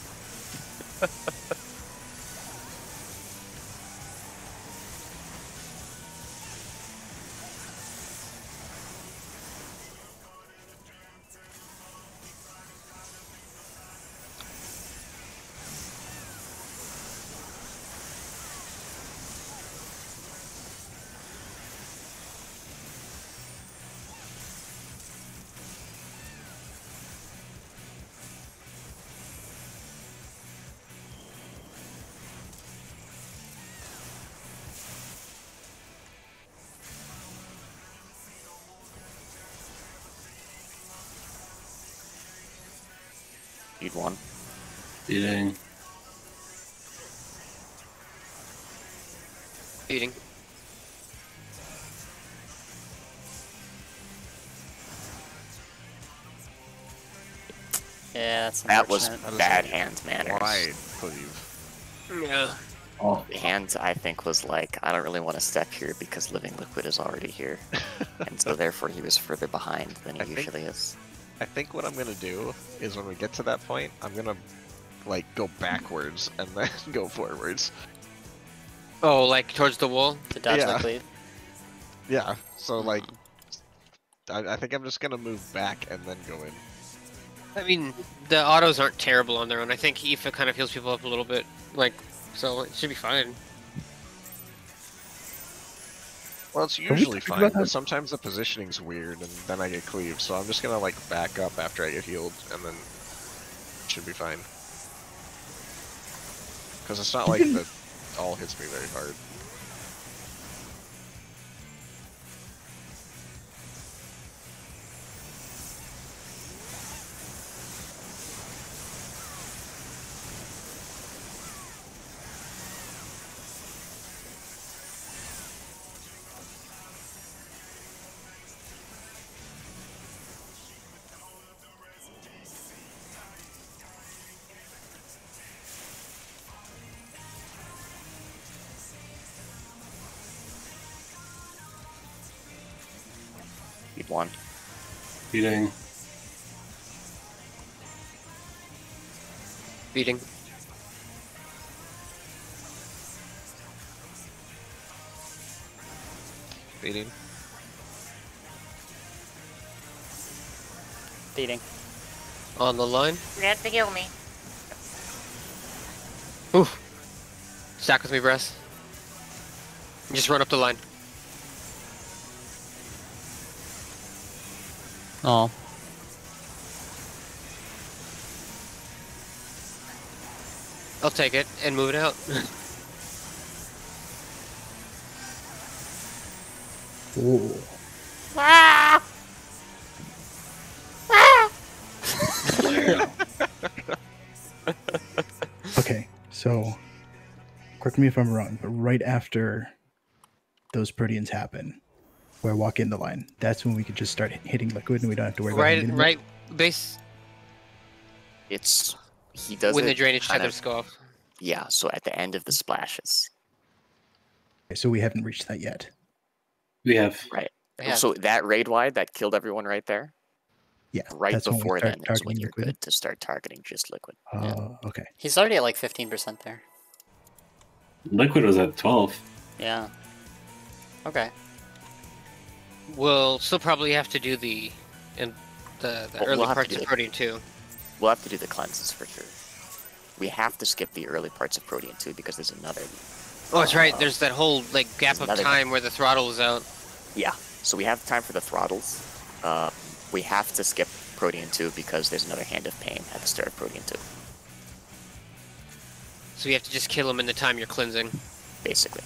Speed 1. Beating. Beating. Yeah, that's That was unfortunate. bad hand manners. Wide cleave. Yeah. Oh, The hand, I think, was like, I don't really want to step here because Living Liquid is already here. And so therefore he was further behind than he usually is. I think what I'm gonna do is when we get to that point, I'm gonna like go backwards and then go forwards. Oh, like towards the wall? To dodge Yeah. the cleave. Yeah. So like, I think I'm just gonna move back and then go in. I mean, the autos aren't terrible on their own. I think Aoife kind of heals people up a little bit. Like, so it should be fine. Well, it's we usually talk fine, about but that? sometimes the positioning's weird and then I get cleaved. So I'm just gonna like back up after I get healed and then it should be fine. Because it's not like the all hits me very hard. Speed 1. Feeding. Feeding. Feeding. Feeding. On the line. You have to heal me. Oof. Stack with me, Bress. Just run up the line. Oh. I'll take it and move it out. Ooh. Ah! Ah! Okay, so correct me if I'm wrong, but right after those Proteans happen, where I walk in the line, that's when we could just start hitting liquid and we don't have to worry about anything. Right, base He does when it the drainage kind tethers of- go off. Yeah, so at the end of the splashes. Okay, so we haven't reached that yet. We have. Right. Yeah. So that raid wide that killed everyone right there. Yeah, Right that's when we before start then is when targeting you're liquid. good to start targeting just liquid. Okay. He's already at like 15% there. Liquid was at 12. Yeah. Okay. We'll still probably have to do the Well, early we'll have to parts do of it. Protean 2. We'll have to do the cleanses for sure. We have to skip the early parts of Protean 2 because there's another. Oh, that's right. There's that whole like gap There's of another time where the throttle is out. Yeah. So we have time for the throttles. We have to skip Protean 2 because there's another Hand of Pain at the start of Protean 2. So you have to just kill him in the time you're cleansing. Basically.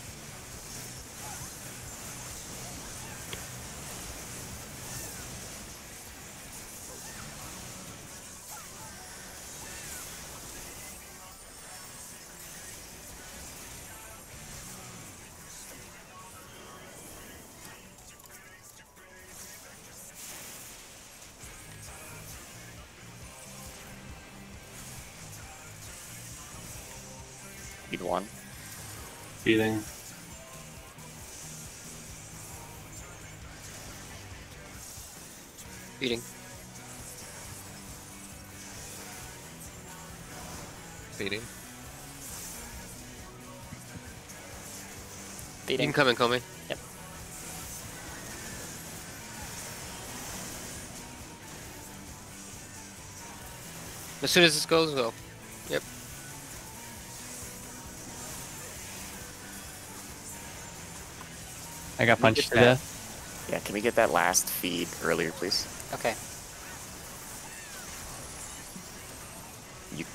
Speed 1. Feeding. Feeding. Feeding. You Feeding. can come and call me. Yep. As soon as this goes, go. Yep. I got punched to death. Yeah, can we get that last feed earlier, please? Okay. You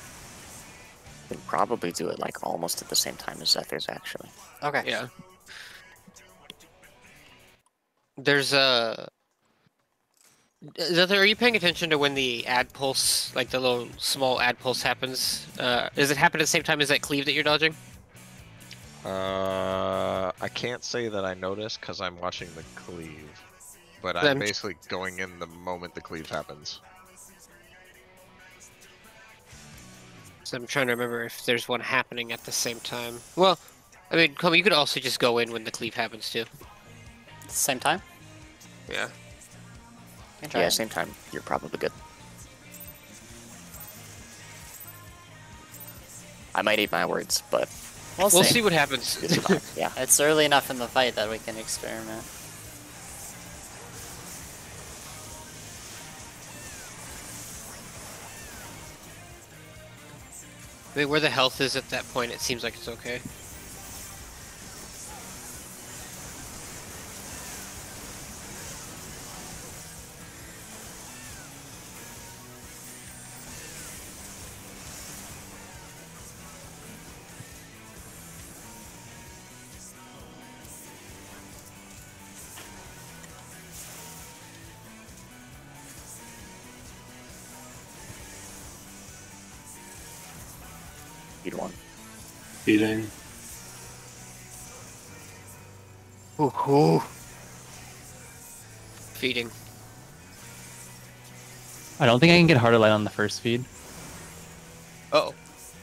can probably do it like almost at the same time as Zethers, actually. Okay. Yeah. There's a. Zethar, are you paying attention to when the ad pulse, like the little small ad pulse happens? Does it happen at the same time as that cleave that you're dodging? I can't say that I noticed because I'm watching the cleave, but Then- I'm basically going in the moment the cleave happens. So I'm trying to remember if there's one happening at the same time. Well, I mean, Komi, you could also just go in when the cleave happens too. Same time? Yeah. Can try Yeah, it. same time. You're probably good. I might eat my words, but We'll We'll see. see what happens. it's fine. Yeah. It's early enough in the fight that we can experiment. I mean, where the health is at that point, it seems like it's okay. Speed 1. Feeding. Ooh. Feeding. I don't think I can get harder light on the first feed. Uh-oh.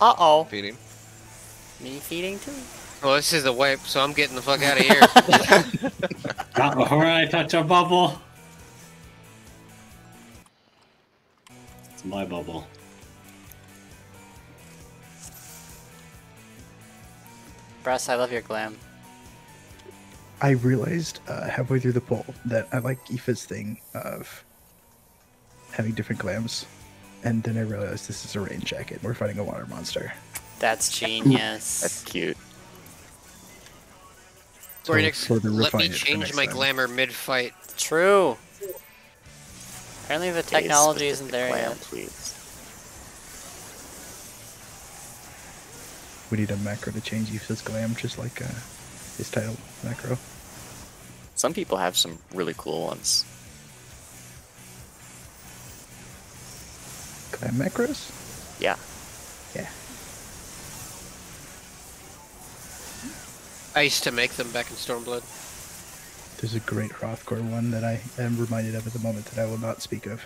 Uh-oh. Feeding. Me feeding too. Well, this is a wipe, so I'm getting the fuck out of here. Not before I touch a bubble. It's my bubble. Brass, I love your glam. I realized halfway through the poll that I like Aoife's thing of having different glams, and then I realized this is a rain jacket. We're fighting a water monster. That's genius. That's cute. Square further Enix, let me refine it for change next my time. glamour mid-fight. True. Apparently the technology Base isn't there glam, yet. please. We need a macro to change Aoife's glam, just like his title macro. Some people have some really cool ones. Glam macros? Yeah. Yeah. I used to make them back in Stormblood. There's a great Hrothgore one that I am reminded of at the moment that I will not speak of.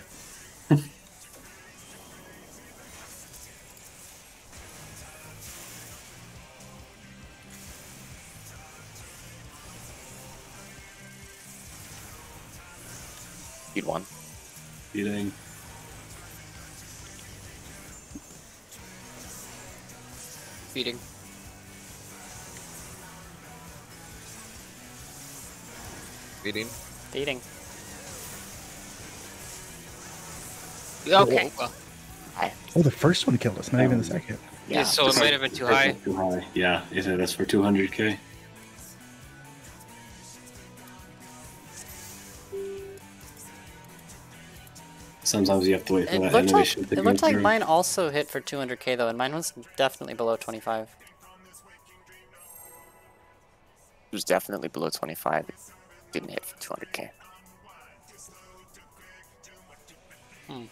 Speed 1. Feeding. Feeding. Feeding. Feeding. Okay. Well, Oh, the first one killed us, not even the second. yeah, so it might have been too high. Too high. Yeah, is it? That's for 200k. Sometimes you have to wait for It that looked like, animation to it go looked like through. mine also hit for 200k though, and mine was definitely below 25. It was definitely below 25. It didn't hit for 200k. Hmm.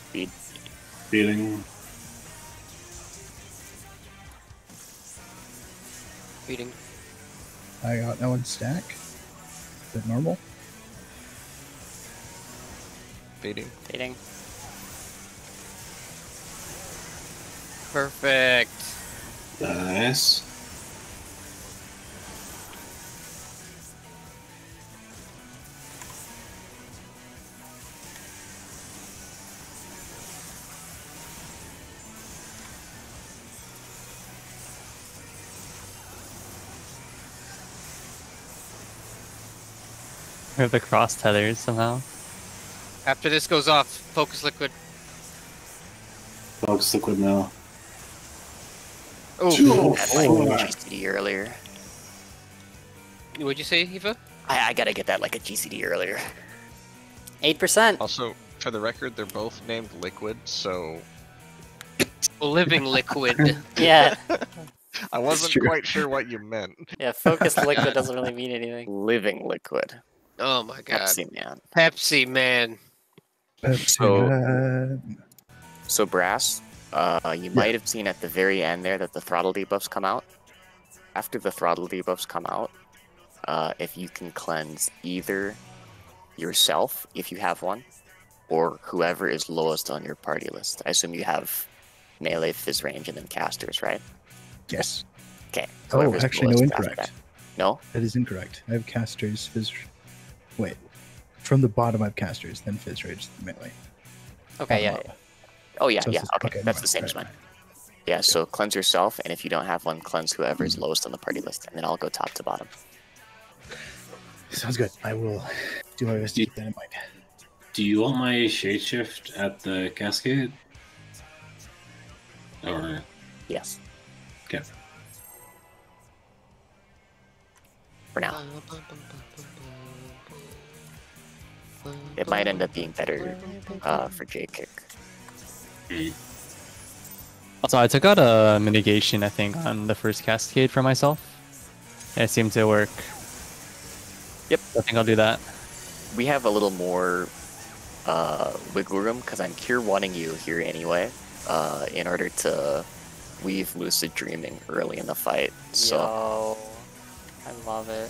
Speed. Feeding. Feeding. I got no one stack. Is that normal? Feeding. Feeding. Perfect. Nice. We have the cross tethers somehow. After this goes off, focus liquid. Focus liquid now. Oh, Had like GCD earlier. what'd you say, Eva? I gotta get that like a GCD earlier. 8%. Also, for the record, they're both named Liquid, so Living liquid. Yeah. I wasn't true. quite sure what you meant. Yeah, focus liquid doesn't really mean anything. Living liquid. Oh my god. Pepsi Man. Pepsi Man. Pepsi So- Man. So Brass, you might have seen at the very end there that the throttle debuffs come out. After the throttle debuffs come out, if you can cleanse either yourself, if you have one, or whoever is lowest on your party list. I assume you have melee, fizz range, and then casters, right? Yes. Okay. Oh, whoever's actually, no, lowest after incorrect. that. No? That is incorrect. I have casters, fizz. Wait. From the bottom, I have casters, then fizz rage, then melee. Okay, yeah. Bottom up. Oh yeah, So yeah. it's- Okay, okay, that's never the same mind, as mine. never Yeah, so cleanse yourself, and if you don't have one, cleanse whoever is lowest on the party list, and then I'll go top to bottom. Sounds good. I will do my best to keep that in mind. Do you want my shadeshift at the cascade? Or Yes. okay. For now. It might end up being better for J-Kick. Also, I took out a mitigation, I think, on the first Cascade for myself. It seemed to work. Yep. I think I'll do that. We have a little more wiggle room because I'm Cure wanting you here anyway, in order to weave Lucid Dreaming early in the fight. So Yo, I love it.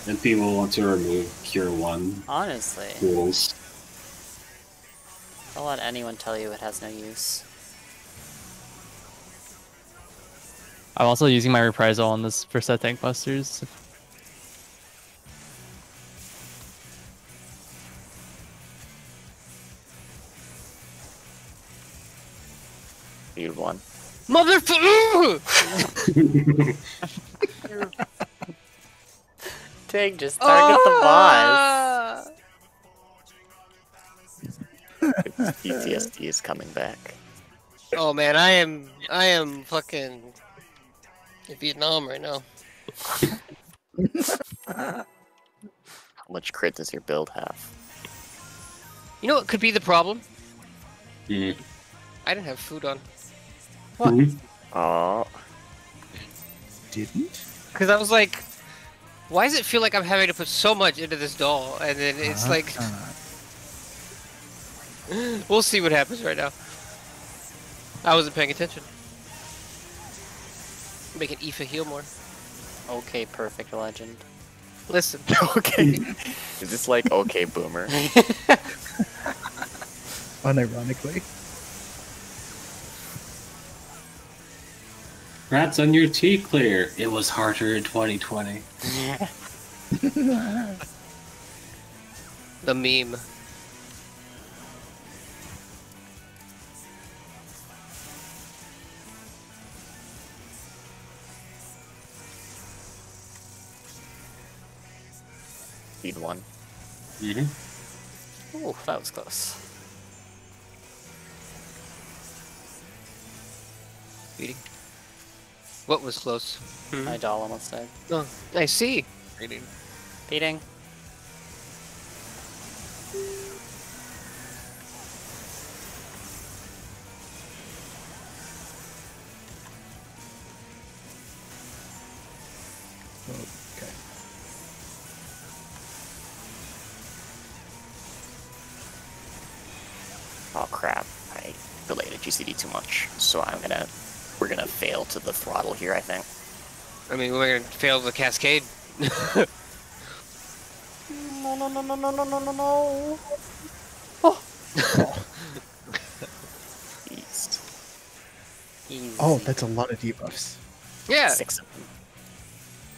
And people want to remove Cure 1 Honestly, rules. don't let anyone tell you it has no use. I'm also using my Reprisal on this for set tank busters. you won. Motherfucker! Tig, just target the boss. PTSD is coming back. Oh man, I am fucking in Vietnam right now. How much crit does your build have? You know what could be the problem? Mm. I didn't have food on. What? Oh. Didn't? Because I was like, why does it feel like I'm having to put so much into this doll? And then it's like, we'll see what happens right now. I wasn't paying attention. Make an Aoife heal more. Okay, perfect legend. Listen. Okay. Is this like okay, boomer? Unironically. Rats on your tea clear. It was harder in 2020. The meme. Speed 1. Mm-hmm. Ooh, that was close. Beating. What was close? My doll almost died. Oh, I see. Beating. Beating. Okay. Oh crap, I delayed a GCD too much, so we're gonna fail to the throttle here, I think. I mean, we're gonna fail the cascade. No. Jeez. Easy. Oh, that's a lot of debuffs. Yeah, 6 of them.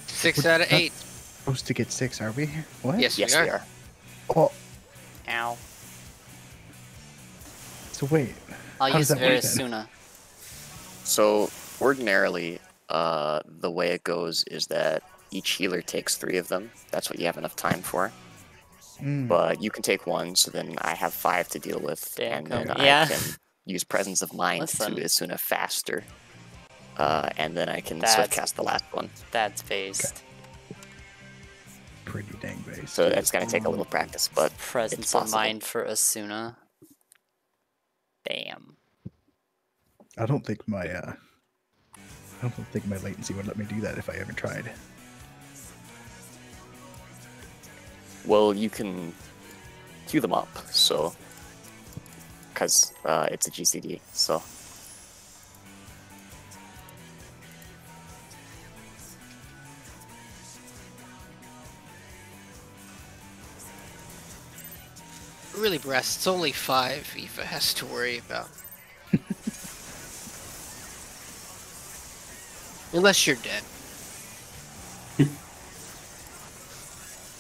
6 out of 8. Supposed to get 6, are we? What? Yes, Yes, we are. Oh, Ow. so wait. I'll How use does that work then? Verisuna. So, ordinarily, the way it goes is that each healer takes 3 of them. That's what you have enough time for. But you can take 1, so then I have 5 to deal with, Damn, and then yeah. I can use Presence of Mind Listen. to Asuna faster. And then I can That's- swift cast the last one. That's based. Pretty dang base. So that's gonna take a little practice, but Presence it's of possible. mind for Asuna. Damn. I don't think my latency would let me do that if I ever tried. Well, you can queue them up, so because it's a GCD, so. Really, breast. It's only 5 Aoife has to worry about. Unless you're dead. It's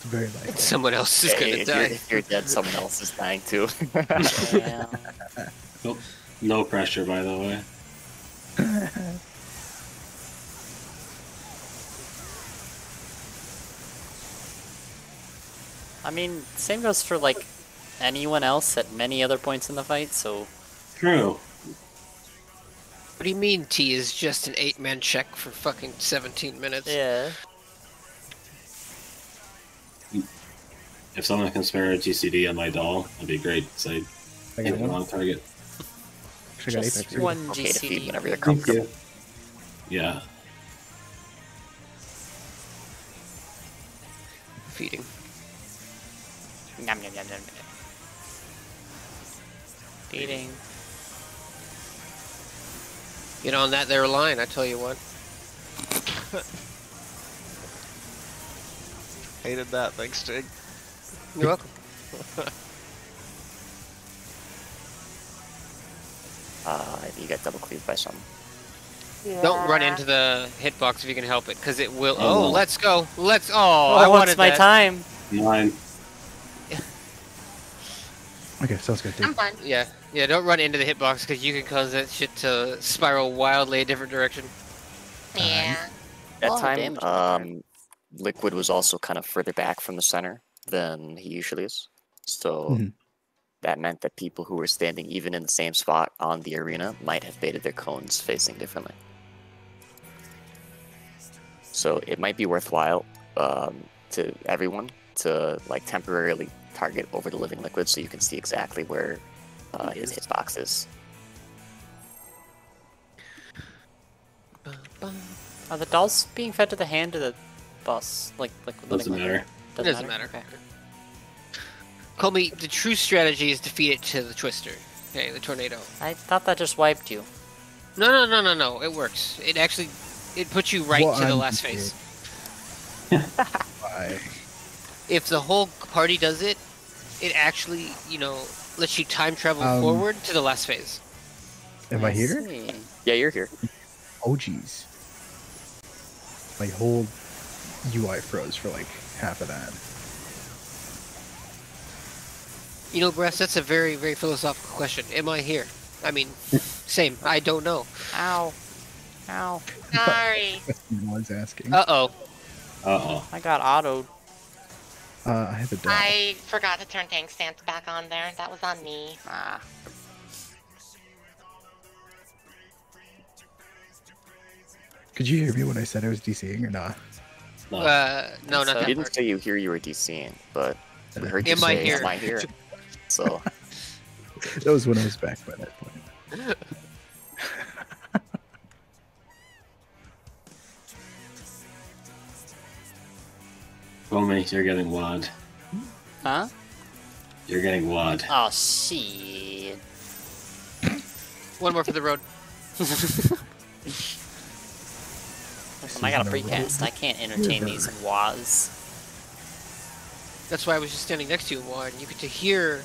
very likely. Someone else is gonna if die. If you're dead, someone else is dying too. Yeah. Nope. No pressure, by the way. I mean, same goes for like anyone else at many other points in the fight, so True. What do you mean T is just an 8-man check for fucking 17 minutes? Yeah. If someone can spare a GCD on my doll, that'd be great. So I I hit got the one. wrong target. Actually, got Just Apex. one Okay to feed GCD. whenever you're Thank comfortable. you. Yeah. Feeding. Yum, yum, yum, yum, yum. Feeding. Get on that there line, I tell you what. Hated that. Thanks, Jig. You're welcome. You get double cleaved by some. Don't run into the hitbox if you can help it, because it will. Oh, Oh, no. let's go. Let's. Oh, Oh, I what's wanted my that. time? Mine. Okay, sounds good, dude. I'm fine. Yeah, yeah. Don't run into the hitbox because you can cause that shit to spiral wildly a different direction. Yeah. That lot of time, damage on that turn. Liquid was also kind of further back from the center than he usually is. So Mhm. that meant that people who were standing even in the same spot on the arena might have baited their cones facing differently. So it might be worthwhile to everyone to like temporarily target over the living liquid so you can see exactly where his hitbox is. Are the dolls being fed to the hand or the boss? Like Doesn't living matter. Doesn't matter. Okay. Colby, the true strategy is to feed it to the Twister. Okay, the tornado. I thought that just wiped you. No. It works. It actually, it puts you right Well, to the I'm last phase. Bye. If the whole party does it, it actually, you know, lets you time travel forward to the last phase. Am I here? see. Yeah, you're here. Oh, jeez. My whole UI froze for like half of that. You know, Brass, that's a very, very philosophical question. Am I here? I mean, same. I don't know. Ow. Ow. Sorry. I was asking. Uh-oh. Uh-oh. I got autoed. I have a doll. I forgot to turn tank stance back on there. That was on me. Ah. Could you hear me when I said I was DCing or not? No, not So- that We didn't part. say you here you were DCing, but we heard you Am I say, here? "Am I here?" So That was when I was back by that point. Homie, you're getting wad. Huh? You're getting wad. Oh, shit. One more for the road. Listen, I got a precast. I can't entertain these waz. That's why I was just standing next to you, Juan. You get to hear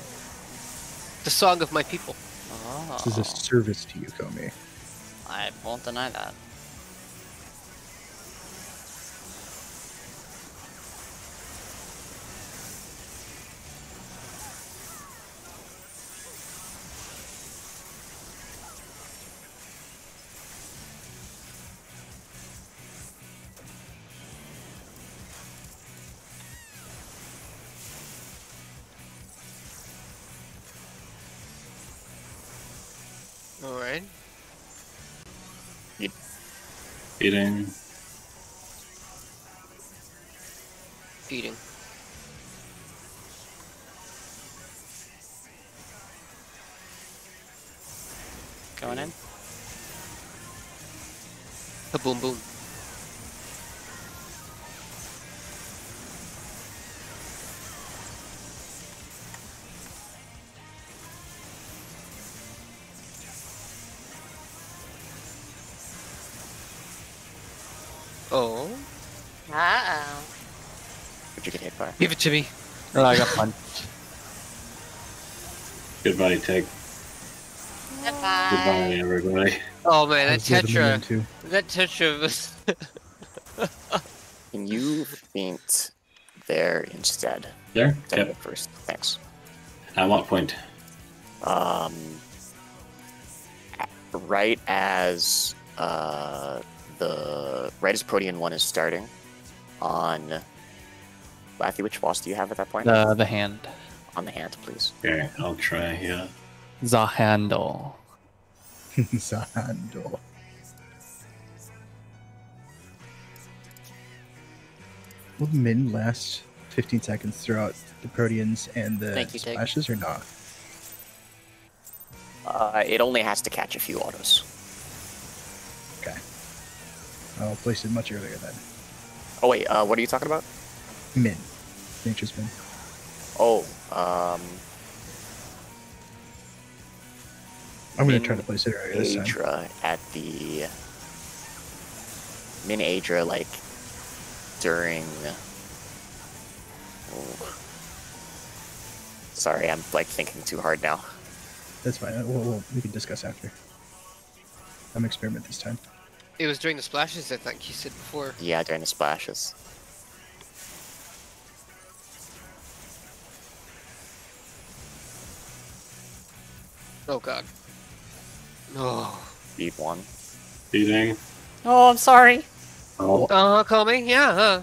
the song of my people. Oh. This is a service to you, Comey. I won't deny that. Alright. Eating. Feeding. Going in? A boom boom. Oh. Uh-oh. what'd you get hit by? Give it to me. Oh, I got punched. Goodbye, Tig. Goodbye. Goodbye, everybody. Oh man, that I was the other minion Tetra. too. That Tetra was. Can you faint there instead? There? Send Yep. it first. Thanks. At what point? Right as Protean 1 is starting on Lathy, which boss do you have at that point? The hand. On the hand, please. Okay, I'll try, yeah. The handle. Zandor. Will Min last 15 seconds throughout the Proteans and the Thank you, Tig. splashes or not? It only has to catch a few autos. Okay. I'll place it much earlier then. Oh wait, what are you talking about? Min. Nature's Min. Oh, I'm going to try to place it earlier this time. Adra at the Min Adra, like during. Oh. Sorry, I'm like thinking too hard now. That's fine. We can discuss after. I'm experiment this time. It was during the splashes, I think you said before. Yeah, during the splashes. Oh god. Oh. Speed 1. Speeding. Oh, I'm sorry. Oh, Call me? Yeah,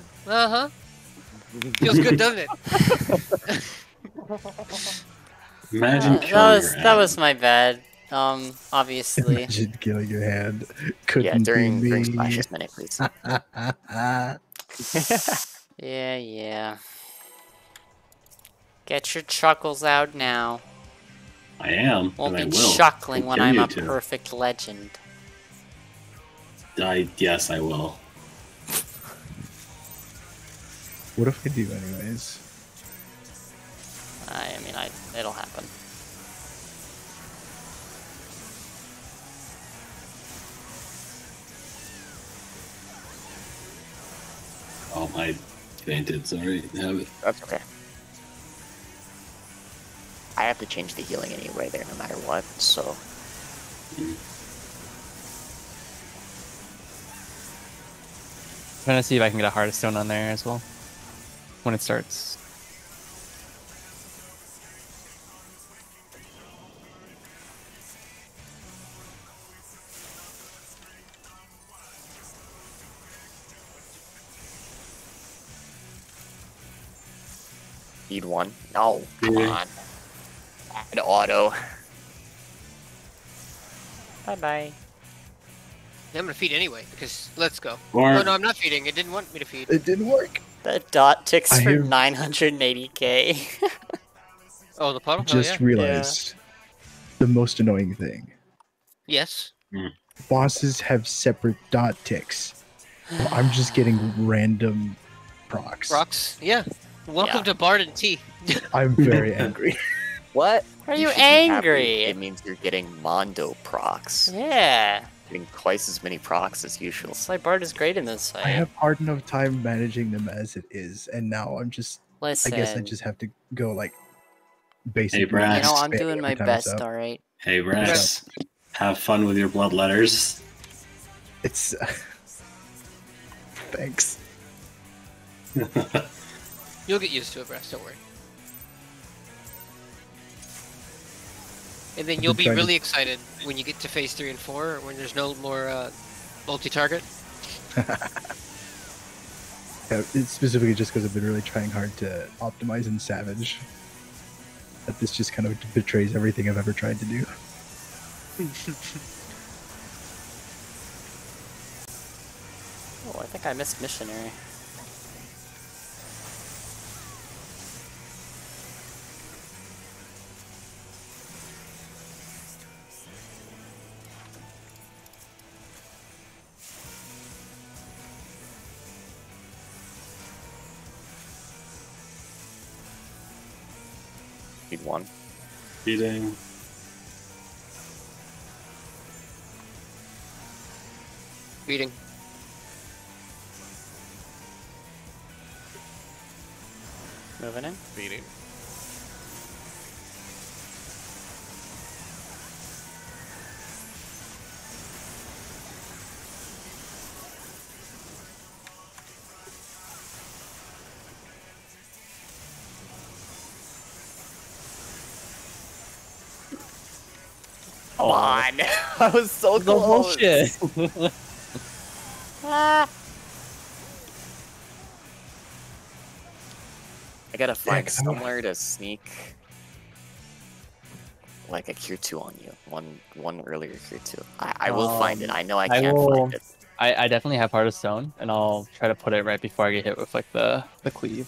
Feels good, doesn't it? imagine That was my bad. Obviously. Imagine killing your hand. Couldn't Yeah, during be me. splashes minute, please. Yeah. Get your chuckles out now. I am, Won't and be I will. chuckling when I'm a Continue to. perfect legend. Yes, I will. What if I do anyways? I mean, it'll happen. Oh, I fainted. Sorry. Have it. That's okay. I have to change the healing anyway there, no matter what, so. Trying to see if I can get a Heart of Stone on there as well when it starts. Speed 1. No, come on. Bad auto. Bye-bye. I'm gonna feed anyway, because let's go. Or- Oh no, I'm not feeding. It didn't want me to feed. It didn't work. The dot ticks I for have- 980k. Oh, the puddle? Just yeah. realized the most annoying thing. Yes. Bosses have separate dot ticks. I'm just getting random procs. Rocks? Yeah. Welcome Yeah. to Bard and T. I'm very angry. What? Are you should be happy. angry? It means you're getting Mondo procs. Yeah. Getting twice as many procs as usual. Sly Bard is great in this fight. I have hard enough time managing them as it is, and now I'm just. Listen. I guess I just have to go like basic. Hey, Brad. You know, I'm spam doing every my time it's best, up. alright? Hey, Rex. Have fun with your blood letters. It's. Thanks. You'll get used to it, Brass. Don't worry. And then you'll be trying to- really excited when you get to phase 3 and 4, when there's no more multi-target. Yeah, it's specifically just because I've been really trying hard to optimize in Savage. That this just kind of betrays everything I've ever tried to do. Oh, I think I missed Missionary. Speed 1. Speeding. Beating. Moving in. Beating. Come on! I was so close! Bullshit. Ah. I gotta find come on. somewhere to sneak like a Cure 2 on you. One earlier Cure 2. I will find it. I know I can't will- find it. I definitely have Heart of Stone, and I'll try to put it right before I get hit with like the cleave.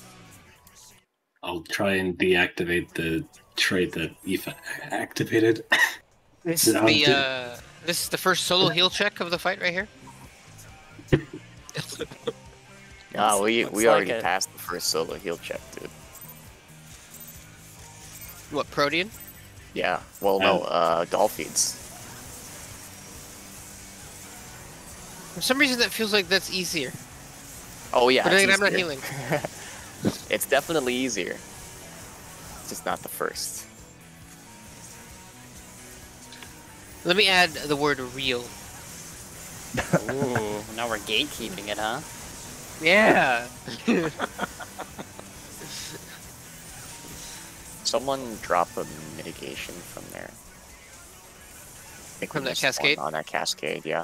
I'll try and deactivate the trait that Aoife activated. This is this is the first solo heal check of the fight right here. No, we looks already like it. passed the first solo heal check, dude. What, Protean? Yeah. Well, no, Dolphids. For some reason that feels like that's easier. Oh yeah. But it's then I'm not easier. healing. It's definitely easier. Just not the first. Let me add the word real. Ooh, now we're gatekeeping it, huh? Yeah. Someone drop a mitigation from there. I think From we that missed one cascade? on that cascade, yeah.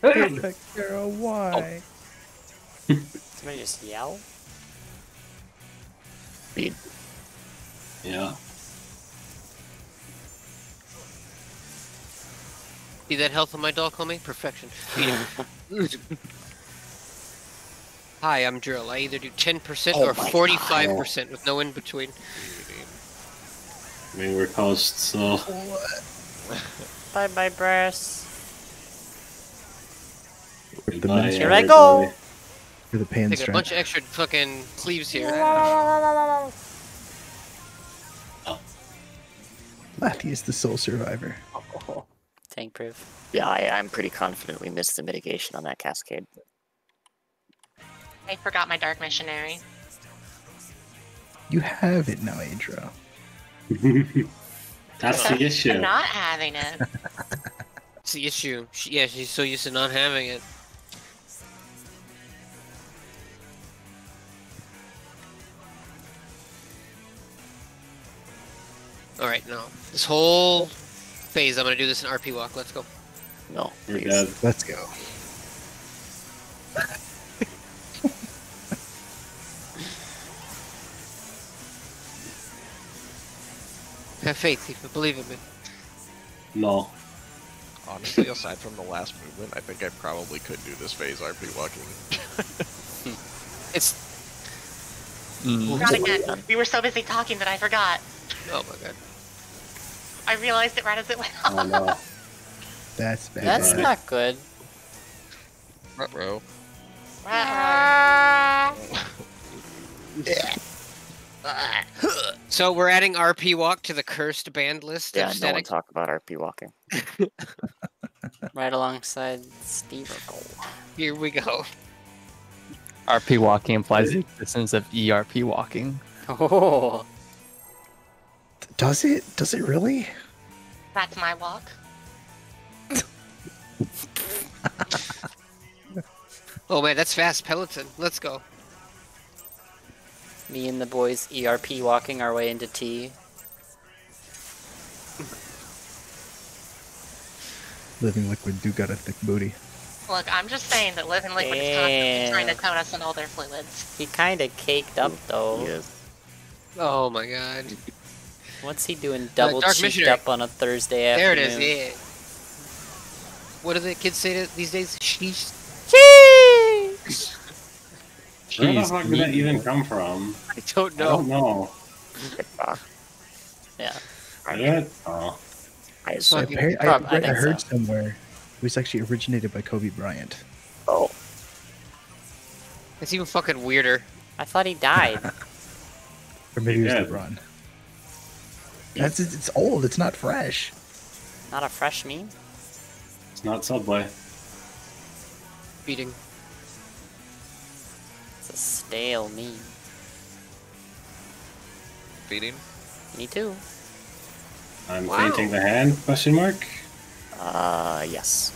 Girl, why? Somebody just yell? Speed. Yeah. See that health on my doll, Comey? Perfection. Hi, I'm Drill. I either do 10% Oh or my 45% with no in between. I mean, we're post, so Bye bye, breasts. The goodbye, minutes Here I go. everybody. for the pan Take a strap. bunch of extra fucking cleaves here. Matthew is the sole survivor. Tank proof. Yeah, I'm pretty confident we missed the mitigation on that cascade. I forgot my Dark Missionary. You have it now, Adro. That's the issue. I'm not having it. It's the issue. She's so used to not having it. Alright, no. This whole phase, I'm gonna do this in RP walk. Let's go. No, We're please. dead. Let's go. Have faith, Ethan. Believe in me. No. Honestly, aside from the last movement, I think I probably could do this phase RP walking. It's. Not again. We were so busy talking that I forgot. Oh my god. I realized it right as it went off. Oh no. That's bad. That's not good. Bro. So we're adding RP walk to the cursed banned list Yeah, of no one static. talk about RP walking. Right alongside Steve. Here we go. RP walking implies the existence of ERP walking. Oh, Does it? Does it really? That's my walk. Oh man, that's fast Peloton. Let's go. me and the boys ERP walking our way into T. Living Liquid do got a thick booty. Look, I'm just saying that Living Liquid is constantly trying to coat us in all their fluids. He kind of caked up though. Yes. Oh my god. What's he doing? Double Dark cheeked Missionary. up on a Thursday There it afternoon. is, yeah. What do the kids say these days? Sheesh. Where the Jeez, fuck did that even come from? I don't I don't know. know. TikTok. Yeah. Did it? Oh. I I, assume. I think heard so. somewhere it was actually originated by Kobe Bryant. Oh, It's even fucking weirder. I thought he died. Or maybe it was Yeah. LeBron. It's old. It's not fresh. Not a fresh meme. It's not Subway. Beating. It's a stale meme. Feeding? Me too. I'm Wow. fainting the hand? Question mark. yes.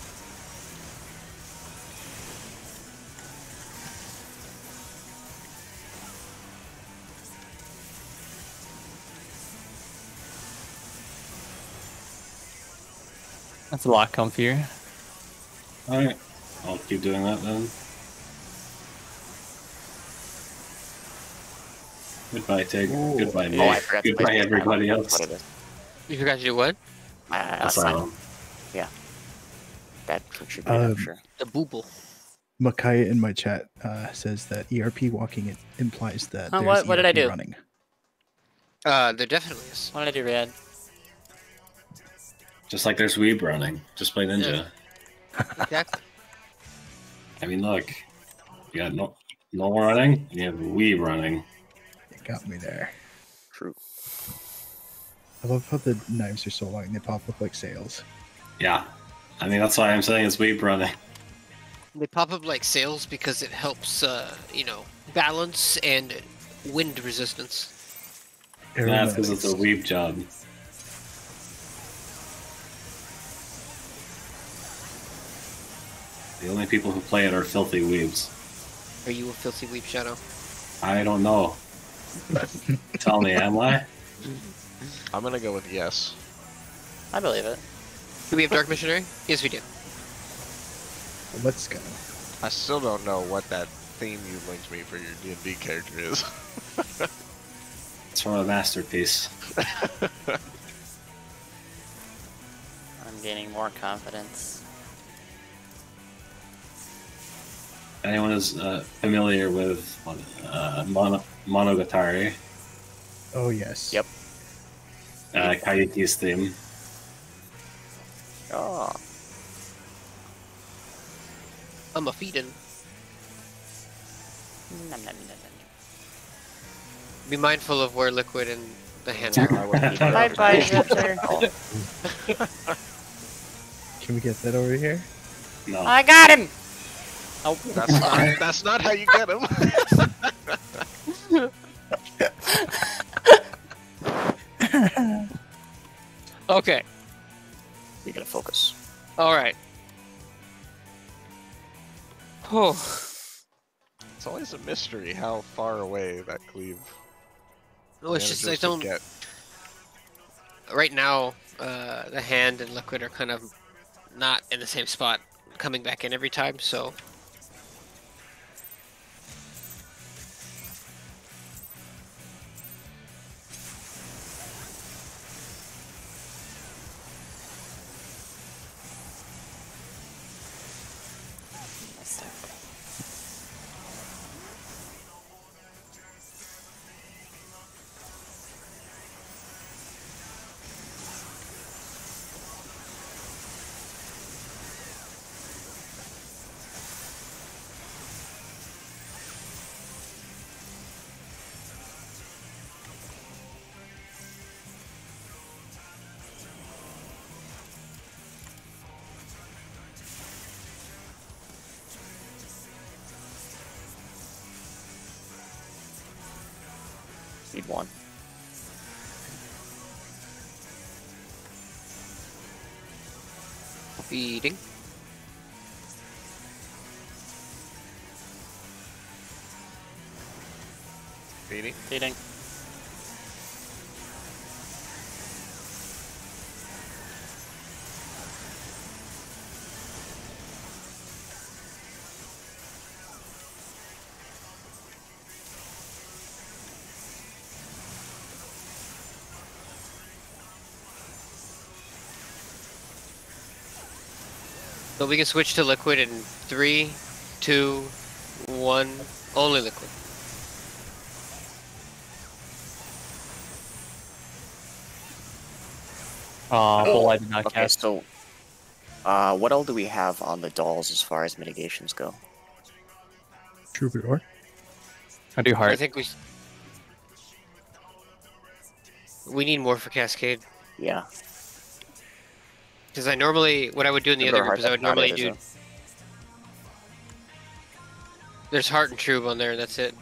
That's a lot comfier. Alright. I'll keep doing that then. Goodbye, Tig. Goodbye, Oh, I Meg. forgot to Goodbye, place the everybody timer. else. What it is. You forgot to do what? Asylum. Yeah. That contributed, I'm sure. The booble. Makaya in my chat says that ERP walking it implies that Huh, there's what did I ERP do? running. There definitely is. What did I do, Riyadh? Just like there's Weeb running. Just play Ninja. Exactly. I mean, look. You got no running, and you have Weeb running. It got me there. True. I love how the knives are so long, they pop up like sails. Yeah. I mean, that's why I'm saying it's Weeb running. They pop up like sails because it helps, balance and wind resistance. That's because it's a Weeb job. The only people who play it are filthy weebs. Are you a filthy weeb, Shadow? I don't know. Tell me, am I? I'm gonna go with yes. I believe it. Do we have Dark Missionary? Yes, we do. Let's go. I still don't know what that theme you linked me for your D&D character is. It's from a masterpiece. I'm gaining more confidence. Anyone is familiar with Monogatari? Oh, yes. Yep. Kayuki's theme. Oh. I'm a feedin'. Be mindful of where liquid and the hand are. Bye-bye, Victor. Can we get that over here? No. I got him! Oh, That's not how you get him. Okay. You gotta focus. Alright. Oh. It's always a mystery how far away that cleave. No, it's just I manages to don't. get. Right now, the hand and liquid are kind of not in the same spot, coming back in every time. So. Need one. Feeding. Feeding. Feeding. So we can switch to liquid in 3, 2, 1. Only liquid. Well, I did not Okay, cast. so what all do we have on the dolls as far as mitigations go? Troubadour. I do I heart. think we need more for Cascade. Yeah. Because I normally, what I would do in the other group is I would normally do. There's Heart and Trube on there, that's it.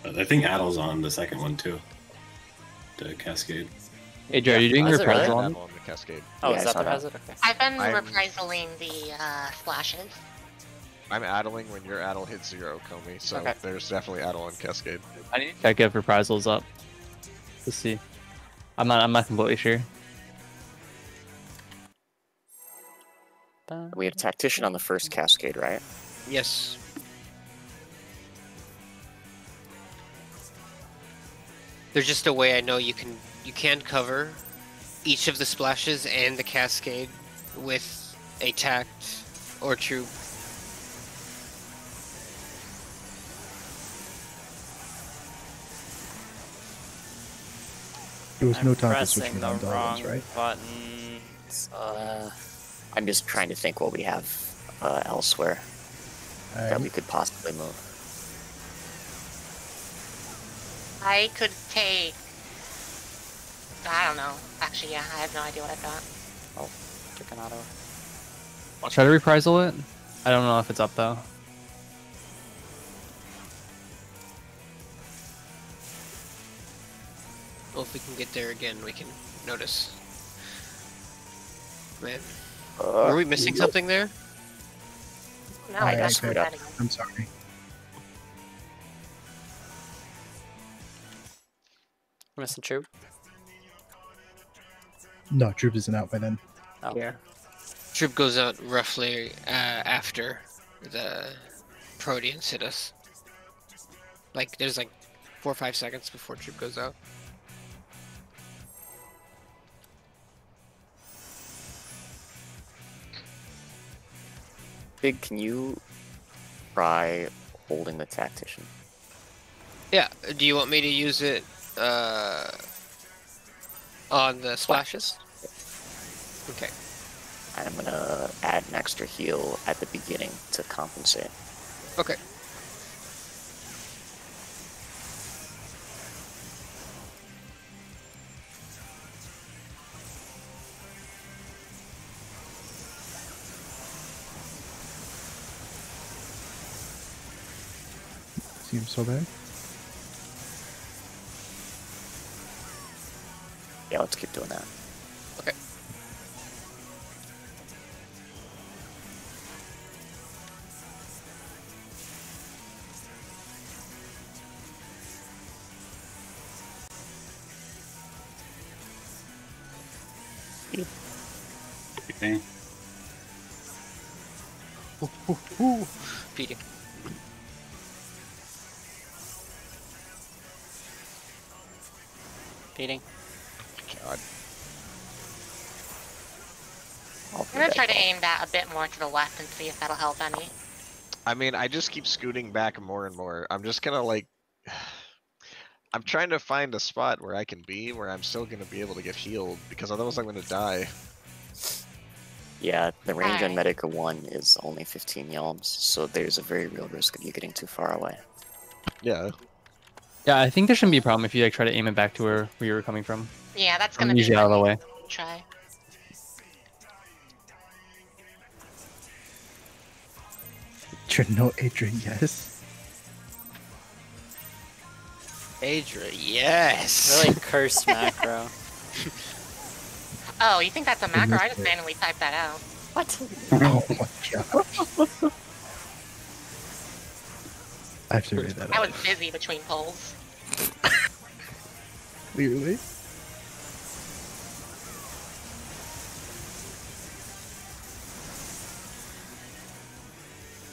I think Addle's on the second one too. The Cascade. Hey, Joe, are you doing is it really? reprisal on? On the Cascade. Oh, Yeah, is I that saw the that. hazard? Okay. I've been I'm- reprisaling the splashes. I'm addling when your addle hits 0, Comey, so Okay. there's definitely addle on Cascade. I need to check if reprisals up. Let's see. I'm not completely sure. We had Tactician on the first Cascade, right? Yes. There's just a way I know you can cover each of the splashes and the cascade with a tact or troop. There was no time to Pressing switch the around wrong dolphins, right? buttons. I'm just trying to think what we have elsewhere that we could possibly move. I could take. I don't know. Actually, yeah, I have no idea what I've got. Oh, freaking auto. I'll try to reprisal it. I don't know if it's up though. Well, if we can get there again, we can notice. Man, were we missing something there? No, I got screwed that up. again. I'm sorry. We're missing troop. No, troop isn't out by then. Oh. Yeah. Troop goes out roughly after the Proteans hit us. Like, there's like 4 or 5 seconds before troop goes out. Big, can you try holding the tactician? Yeah, do you want me to use it on the splashes? Okay. I'm gonna add an extra heal at the beginning to compensate. Okay. Seems so bad. Yeah, let's keep doing that. Okay. Okay. Feeding. Feeding. God. I'm gonna try to aim that a bit more to the left and see if that'll help any. I mean, I just keep scooting back more and more. I'm just gonna like. I'm trying to find a spot where I can be, where I'm still gonna be able to get healed, because otherwise I'm gonna die. Yeah, the range on Alright. Medica 1 is only 15 yalms, so there's a very real risk of you getting too far away. Yeah. Yeah, I think there shouldn't be a problem if you like try to aim it back to where you were coming from. Yeah, that's I'm gonna be usually out of the way. try. No, Adrian, yes. Adra, yes! Really cursed macro. Oh, you think that's a macro? I just manually typed that out. What? Oh my god. I have to read that I out. was busy between polls. Clearly.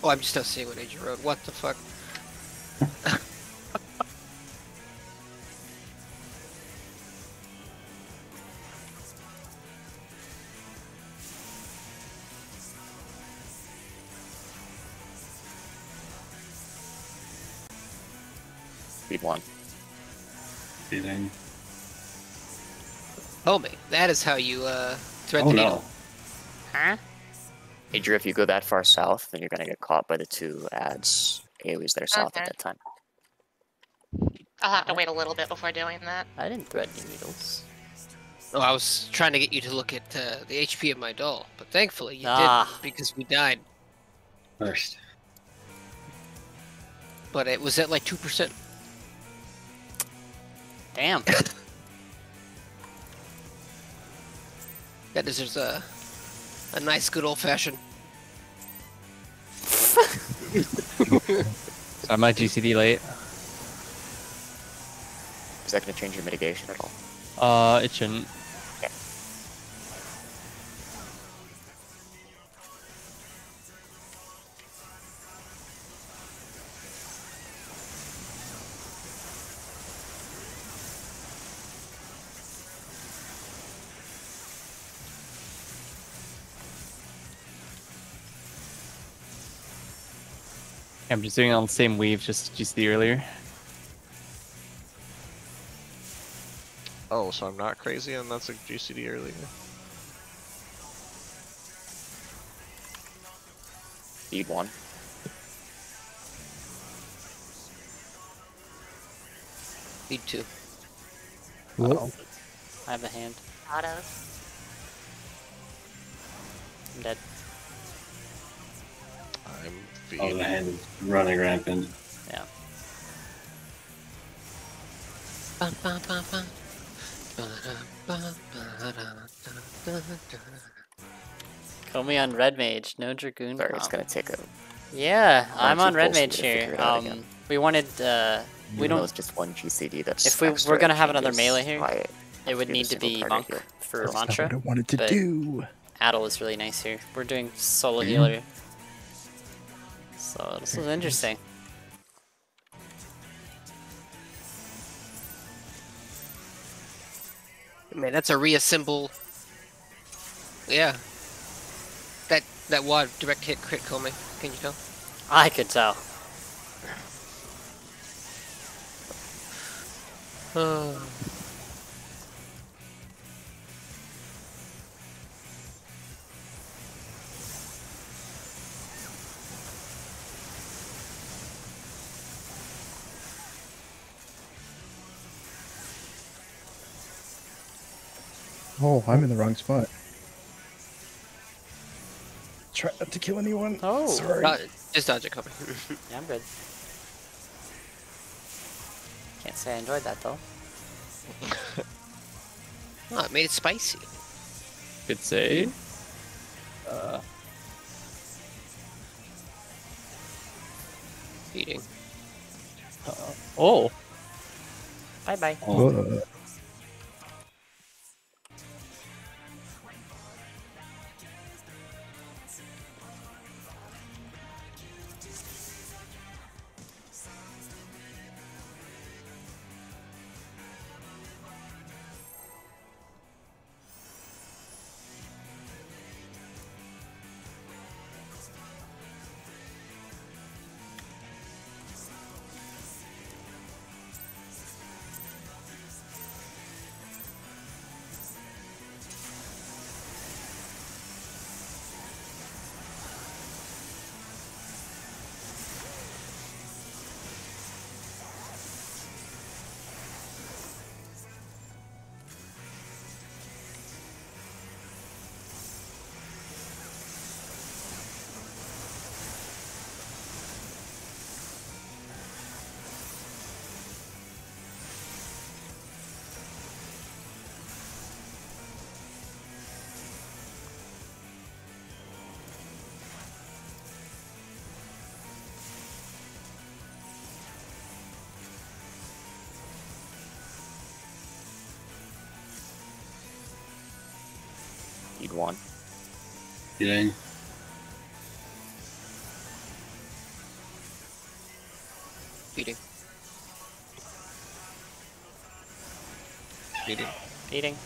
Oh, I'm just not seeing what Adra wrote. What the fuck? Speed 1. Feeding. Homie, that is how you thread Oh the no. needle. Huh? Adria, if you go that far south, then you're gonna get caught by the 2 ads AoEs that are south Okay. at that time. I'll have to wait a little bit before doing that. I didn't thread any needles. Oh, I was trying to get you to look at the HP of my doll, but thankfully you Ah. didn't because we died. First. But it was at like 2%. Damn. That deserves a nice good old fashioned. So I might GCD late. Is that gonna change your mitigation at all? It shouldn't. I'm just doing it on the same weave, just GCD earlier. Oh, so I'm not crazy and that's a GCD earlier? Need one. Need 2. Whoa. I have the hand. Autos. I'm dead. I'm Oh, feeding. the hand is running rampant. Yeah. Bum, bum, bum, bum. Ba-da-ba-ba-da-da-da-da-da. Kill me on Red Mage, no Dragoon. Sorry, it's comp. gonna take a. Yeah, Why I'm don't on you Red post me Mage to here. figure it out again? We wanted, we Even though don't. it's just one GCD. That's If we extra were gonna have another changes melee here, why it would you're need the to be single Monk target for That's not Mantra. what I wanted to but- do. Adel is really nice here. We're doing solo healer. So this is interesting. Man, that's a reassemble. Yeah. That wad direct hit crit kill me. Can you tell? I could tell. Oh, I'm in the wrong spot. Try not to kill anyone. Oh. Sorry. Just dodge it, cover. Yeah, I'm good. Can't say I enjoyed that though. Oh, it made it spicy. Could say. Feeding. Oh. Bye bye. Whoa. Need one. Feeding. Feeding. Feeding. Eating.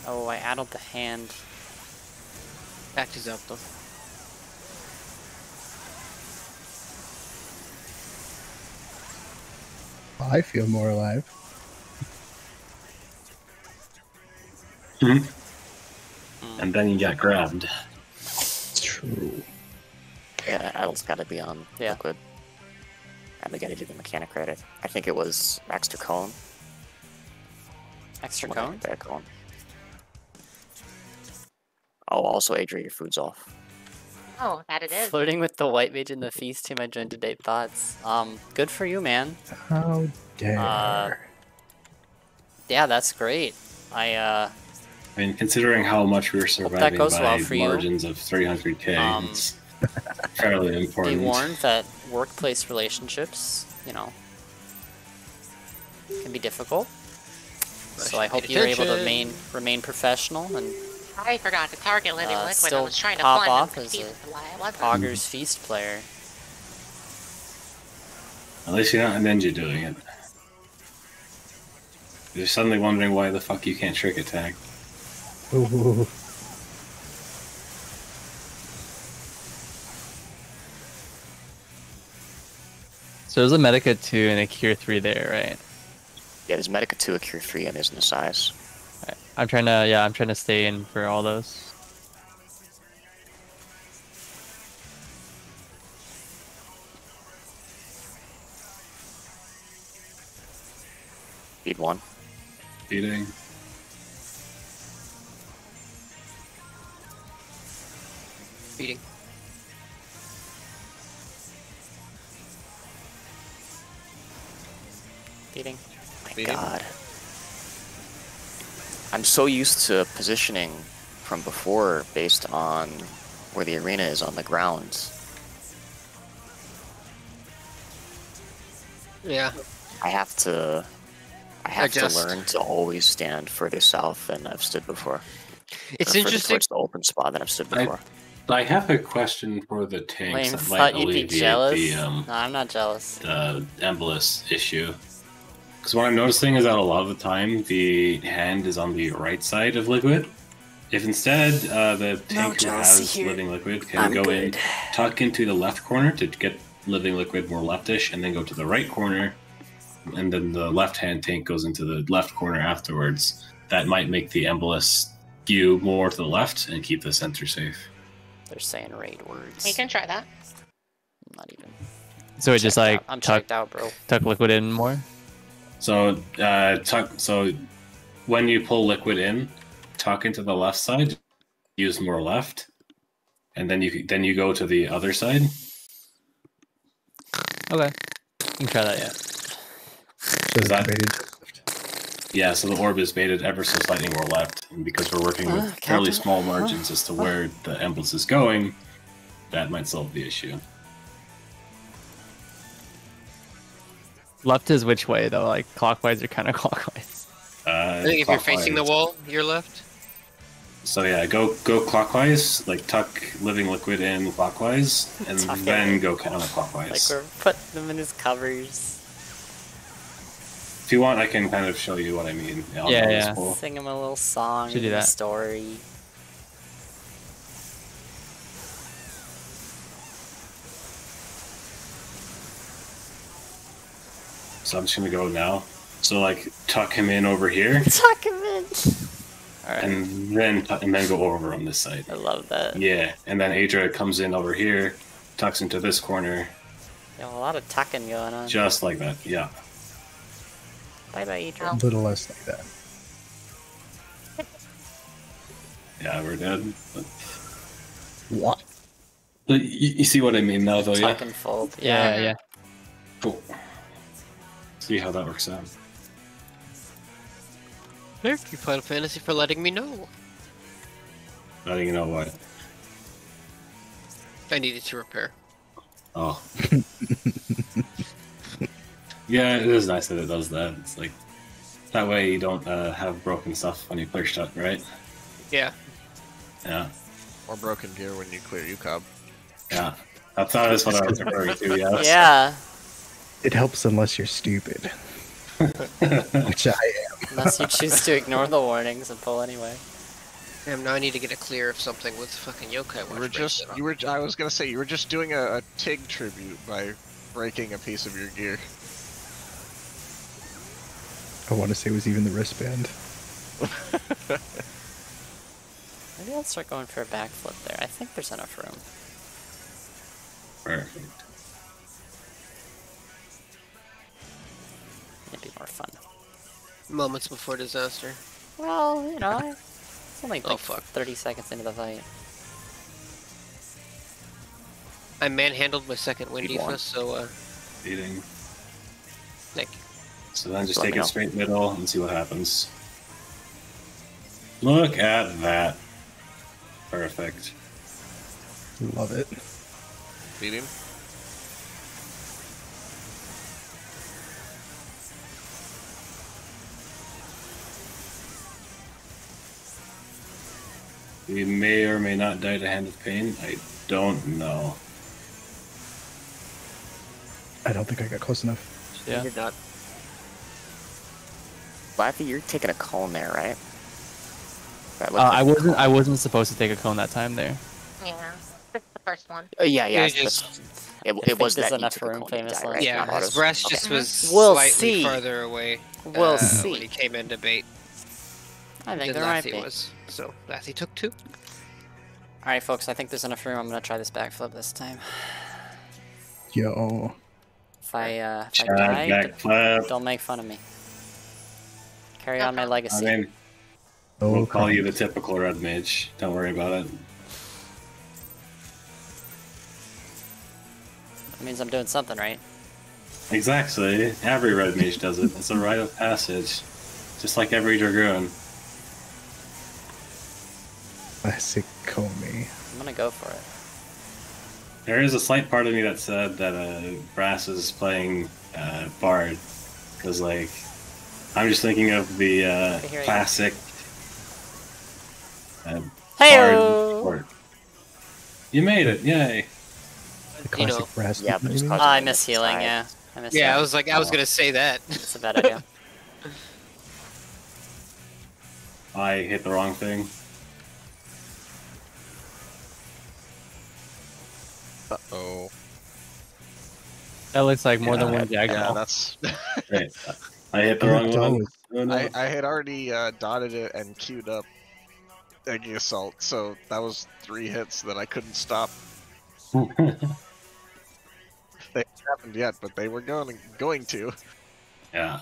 Oh, I added the hand. Back to Zelda. I feel more alive. And then you got grabbed. True. Yeah, Adel's got to be on Yeah. liquid. And they got to do the mechanic credit. I think it was extra cone. Extra Someone cone? had that cone. Oh, also, Adria, your food's off. Oh, that it is. Flirting with the white mage in the feast team. I joined today. Thoughts? Good for you, man. How dare. Yeah, that's great. I mean, considering how much we were surviving goes by well for you. margins of 300k, it's fairly be important. warned that workplace relationships, you know, can be difficult. So I hope you're able to remain professional and I forgot to target living liquid. I Still was trying to pop find off him, as but a he's why I wasn't. Pogger's Feast player. At least you're not a ninja doing it. You're suddenly wondering why the fuck you can't trick attack. Ooh. So there's a Medica 2 and a Cure 3 there, right? Yeah, there's Medica 2, a Cure 3, and there's an Asias. I'm trying to stay in for all those. Feed 1. Feeding. Feeding. Feeding. My Feeding. god. I'm so used to positioning from before based on where the arena is on the ground. Yeah. I have to Adjust. learn to always stand further south than I've stood before. It's Or further interesting. towards the open spot than I've stood before. I have a question for the tanks Lane that might thought you'd be alleviate jealous. the No, I'm not jealous. embolus issue. Because what I'm noticing is that a lot of the time the hand is on the right side of liquid. If instead the tank who has living liquid can go in, tuck into the left corner to get living liquid more leftish, and then go to the right corner, and then the left-hand tank goes into the left corner afterwards. That might make the embolus skew more to the left and keep the center safe. They're saying raid words. You can try that. I'm not even. So it just checked like out. I'm tuck checked out, bro. liquid in more. So so when you pull liquid in, tuck into the left side, use more left, and then you go to the other side. Okay, you can try that. Yeah. So Is that- baited. Yeah, so the orb is baited ever so slightly more left, and because we're working with fairly Captain? small margins as to where the embolus is going, that might solve the issue. Left is which way though? Like clockwise or counterclockwise? I think if you're facing the wall, you're left. So yeah, go clockwise, like tuck living liquid in clockwise, and Tuck it then in. go Like counterclockwise. we're putting them in his covers. If you want, I can kind of show you what I mean. I'll Yeah, go yeah. this pool. Sing him a little song. Should do a that. story. So I'm just gonna go now. So like tuck him in over here, Tuck him in. Alright. and then go over on this side. I love that. Yeah, and then Adra comes in over here, tucks into this corner, You know, a lot of tucking going on. just like that. Yeah. Bye bye, A Adrian. little less like that. Yeah, we're dead. What? But you see what I mean now, though, yeah? Tuck and fold. Yeah, yeah. Cool. See how that works out. Thank you, Final Fantasy, for letting me know. Letting you know what. I needed to repair. Oh. Yeah, it is nice that it does that. It's like, that way you don't have broken stuff when you clear shut, right? Yeah. Yeah. Or broken gear when you clear UCOB. Yeah. That's what I was referring to, yes. Yeah. It helps unless you're stupid. Which I am. Unless you choose to ignore the warnings and pull anyway. Damn, now I need to get a clear of something with fucking yokai. You were just, I was gonna say, you were just doing a Tig tribute by breaking a piece of your gear. I want to say it was even the wristband. Maybe I'll start going for a backflip there. I think there's enough room. Perfect. It'd be more fun. Moments before disaster. Well, you know, it's only like fuck. 30 seconds into the fight. I manhandled my second wind Keep on. defense, so Beating. thank you. So then just Let take me it know. straight middle and see what happens. Look at that. Perfect. Love it. Beat him. We may or may not die to Hand of Pain. I don't know. I don't think I got close enough. Yeah. You're not. Laffy, you're taking a cone there, right? That looked like I a wasn't. cone. I wasn't supposed to take a cone that time there. Yeah. It's the first one. Yeah, Yeah, it's just- it think was there's that you enough took a room, cone and died, famously. right? Yeah, Not his autos? breast Okay. just was We'll slightly see. farther away. We'll when see. he came into bait I think than there might Lathy be. was. So Lathy took 2. Alright, folks, I think there's enough room. I'm gonna try this backflip this time. Yo. If I Shag die, backflip. don't make fun of me. Carry on my I legacy. mean, No we'll call you problem. the typical red mage. Don't worry about it. That means I'm doing something right. Exactly. Every red mage does it. It's a rite of passage. Just like every dragoon. Classic Comey. I'm gonna go for it. There is a slight part of me that said that Brass is playing Bard. Because, like, I'm just thinking of the Here you go. classic Bard Hey-o! sport. You made it, yay. The You classic know. brass. Yeah, but just maybe? cause I of miss the healing, side. yeah. I miss Yeah, healing. I was gonna say that. It's a bad idea. I hit the wrong thing. Uh-oh. That looks like more than Yeah, one Yeah, diagonal. that's... Right. I hit the I'm wrong not done one. with- Oh, no. I had already dotted it and queued up Eggy Assault, so that was 3 hits that I couldn't stop. They haven't happened yet, but they were going to. Yeah.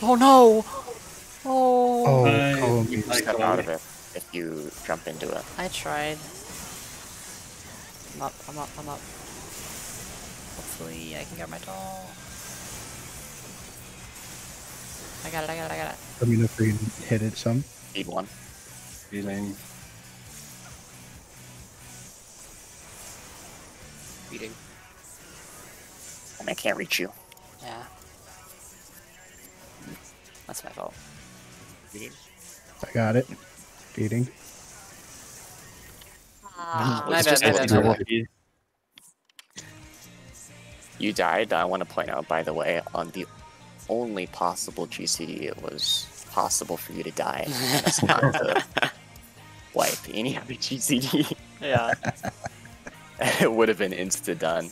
Oh no! Oh, Oh, Bye. Comey. Bye. Step out of it if you jump into it. I tried. I'm up, I'm up, I'm up. Hopefully I can get my doll. I got it, I got it, I got it. Let me know if we can hit it some. Need one. Feeling. Beating. And I can't reach you. Yeah. That's my fault. I got it. Beating. Aw. My It's bad, just my supposed bad, to my be bad. You died. I want to point out, by the way, on the only possible GCD it was possible for you to die. And that's not to wipe any other GCD. Yeah. It would have been insta done.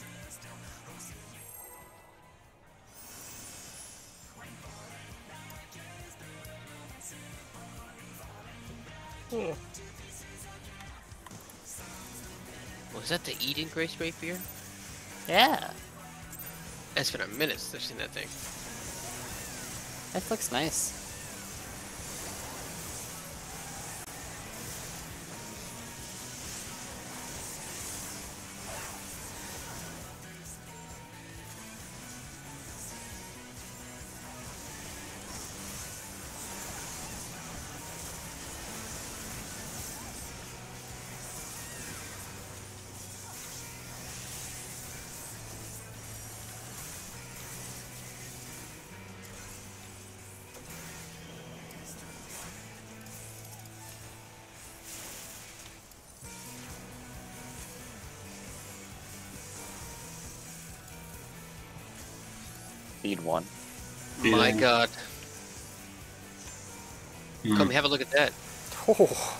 Was that the Eden Grace Rapier? Yeah. It's been a minute since I've seen that thing. It looks nice. Need one. My Feeling. god. Hmm. Come have a look at that. Oh.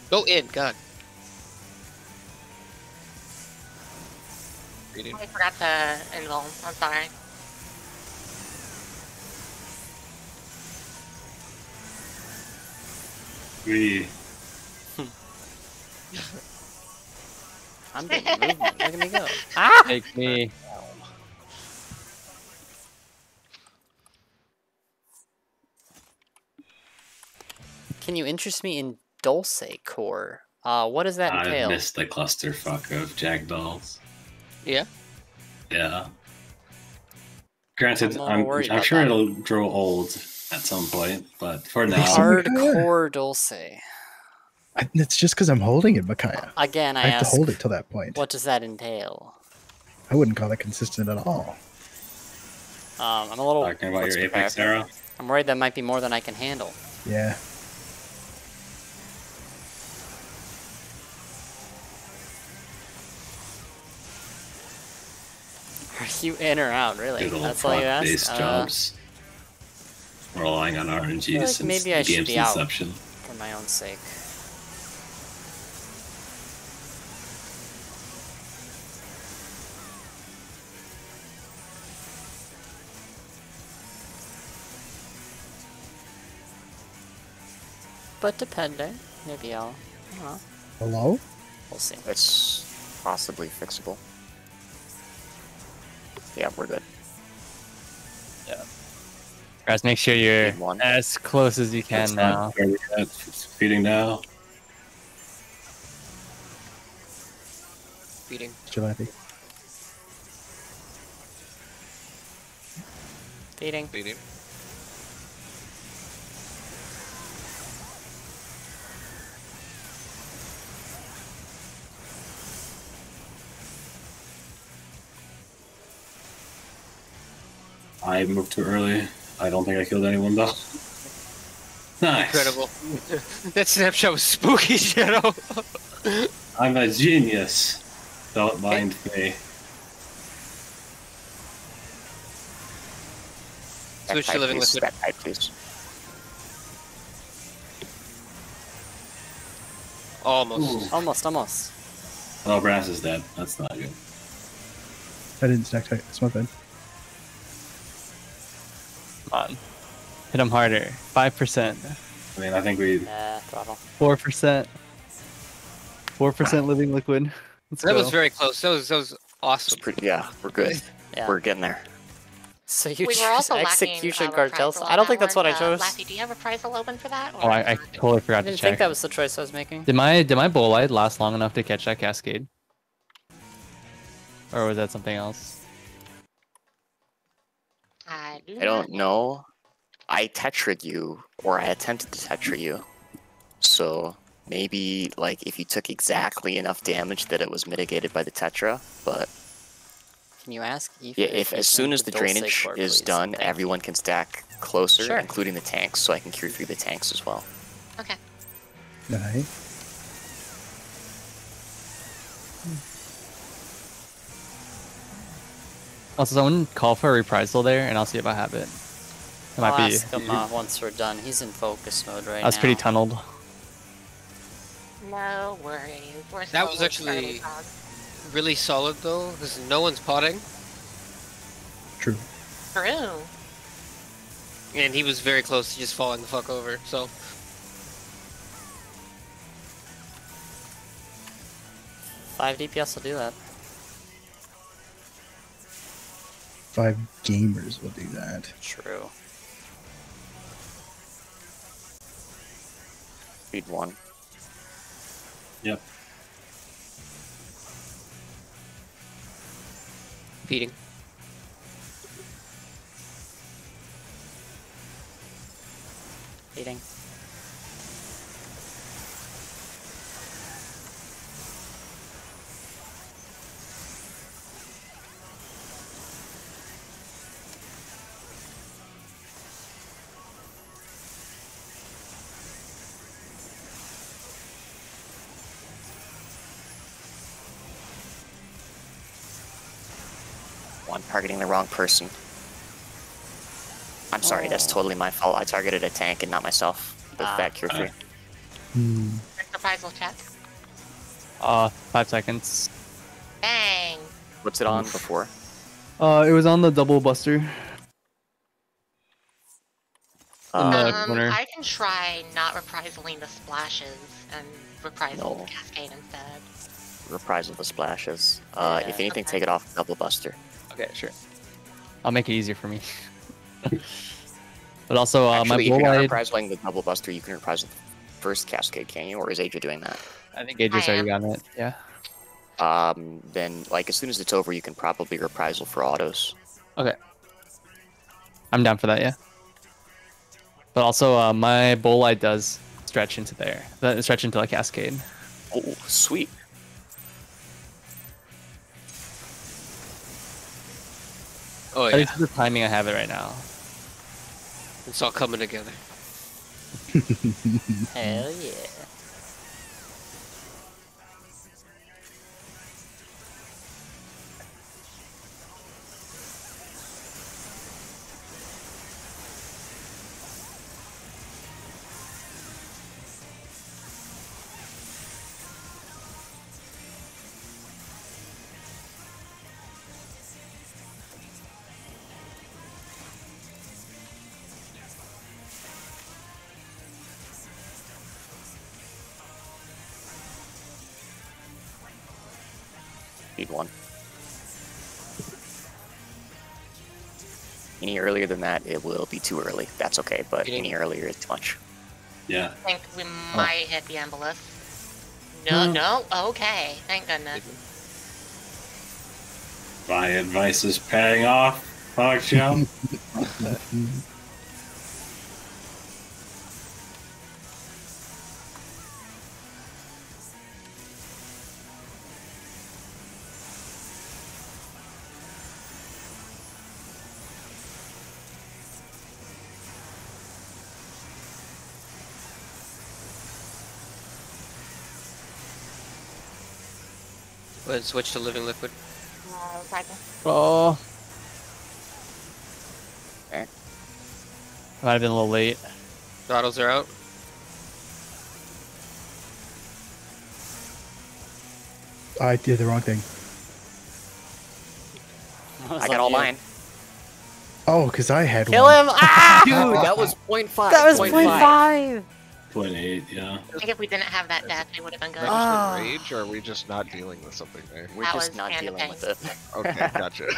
Go in, god. Beating. I forgot to enroll. I'm sorry. We. I'm getting movement. Look at me go. Ah! Take me. Can you interest me in Dulce Core? What does that I entail? missed the clusterfuck of Jackdalls. Yeah. Yeah. Granted, I'm a little worried I'm about sure that. it'll grow old at some point, but for now, Hardcore Dulce. It's just because I'm holding it, Micaiah. Again, I I have ask, to hold it till that point. what does that entail? I wouldn't call it consistent at all. I'm a little. talking about What's your the Apex pack? arrow. I'm worried that might be more than I can handle. Yeah. Are you in or out? Really? Good old That's all you proc-based ask. jobs. Relying on RNG feel like since maybe I the should game's be out. inception. For my own sake. But depending, maybe I'll. I don't know. Hello? We'll see. It's possibly fixable. Yeah, we're good. Guys, make sure you're Feed one. as close as you can That's now. not where we at. Feeding now. Beating. Jalopy. Feeding. Beating. I moved too early. I don't think I killed anyone though. Nice. Incredible. That snapshot was spooky, Shadow. I'm a genius. Don't mind me. Switch to Backpipe, living please. liquid. Backpipe, please. Almost. Almost. Oh, Brass is dead. That's not good. I didn't stack tight. It's my bad. Come on. Hit him harder. 5%. I mean, I think we. Throttle. 4%. 4% living liquid. Let's That go. was very close. That was It's awesome. pretty. Yeah, we're good. Yeah. We're getting there. So you We were choose also lacking execution a cartels. reprisal I on don't that think that's one. what I chose. Lassie, do you have a reprisal open for that? Oh, I totally I forgot to didn't check. think that was the choice I was making. Did my bow light last long enough to catch that cascade? Or was that something else? I I don't know. I tetra'd you, or I attempted to tetra you. So maybe, like, if you took exactly enough damage that it was mitigated by the tetra, but Can you ask Aoife yeah, if you as soon think as the Dulce drainage Core, is please? done, Thank you. everyone can stack closer, Sure. including the tanks, so I can cure through the tanks as well. Okay. Nice. Also, someone call for a reprisal there, and I'll see if I have it. It might I'll be. ask him once we're done. He's in focus mode right now. I was pretty tunneled. No worries. We're That was slowly actually starting on. really solid though, because no one's potting, True. True. and he was very close to just falling the fuck over. So 5 DPS will do that. 5 gamers will do that. True. Feed one. Yep. beating. Eating. Oh, I'm targeting the wrong person. I'm sorry, that's totally my fault. I targeted a tank and not myself with that cure free. Reprisal check. 5 seconds. Bang. What's it on before? It was on the double buster. In the corner. I can try not reprisaling the splashes and reprisal No. the cascade instead. Reprisal the splashes. If anything, okay. take it off Double Buster. Okay, sure. I'll make it easier for me. But also, Actually, my if you're not Bullite... reprisaling the Double Buster, you can reprisal the first Cascade, can you? Or is Aja doing that? I think Aja's already gotten it, yeah. Then, like, as soon as it's over, you can probably reprisal for autos. Okay. I'm down for that, yeah. But also, my Bullite does stretch into there. Stretch into a Cascade. Oh, sweet. Oh At yeah, least the timing I have it right now. it's all coming together. Hell yeah. Speed 1. Any earlier than that, it will be too early. That's okay, but any earlier is too much. Yeah. I think we might hit the Embolus. No, no, okay. Thank goodness. My advice is paying off, Foxshell. Let's switch to living liquid. Oh. Okay. Might have been a little late. Throttles are out. I did the wrong thing. I got all mine. Oh, because I had Kill one. him! Ah! Dude, that was 0.5. That was 0.5! 0.8, yeah. I think if we didn't have that death, it would have been good. Are we just in rage, or are we just not dealing with something there? We're That just was not Panda dealing Pain. with it. Okay, gotcha.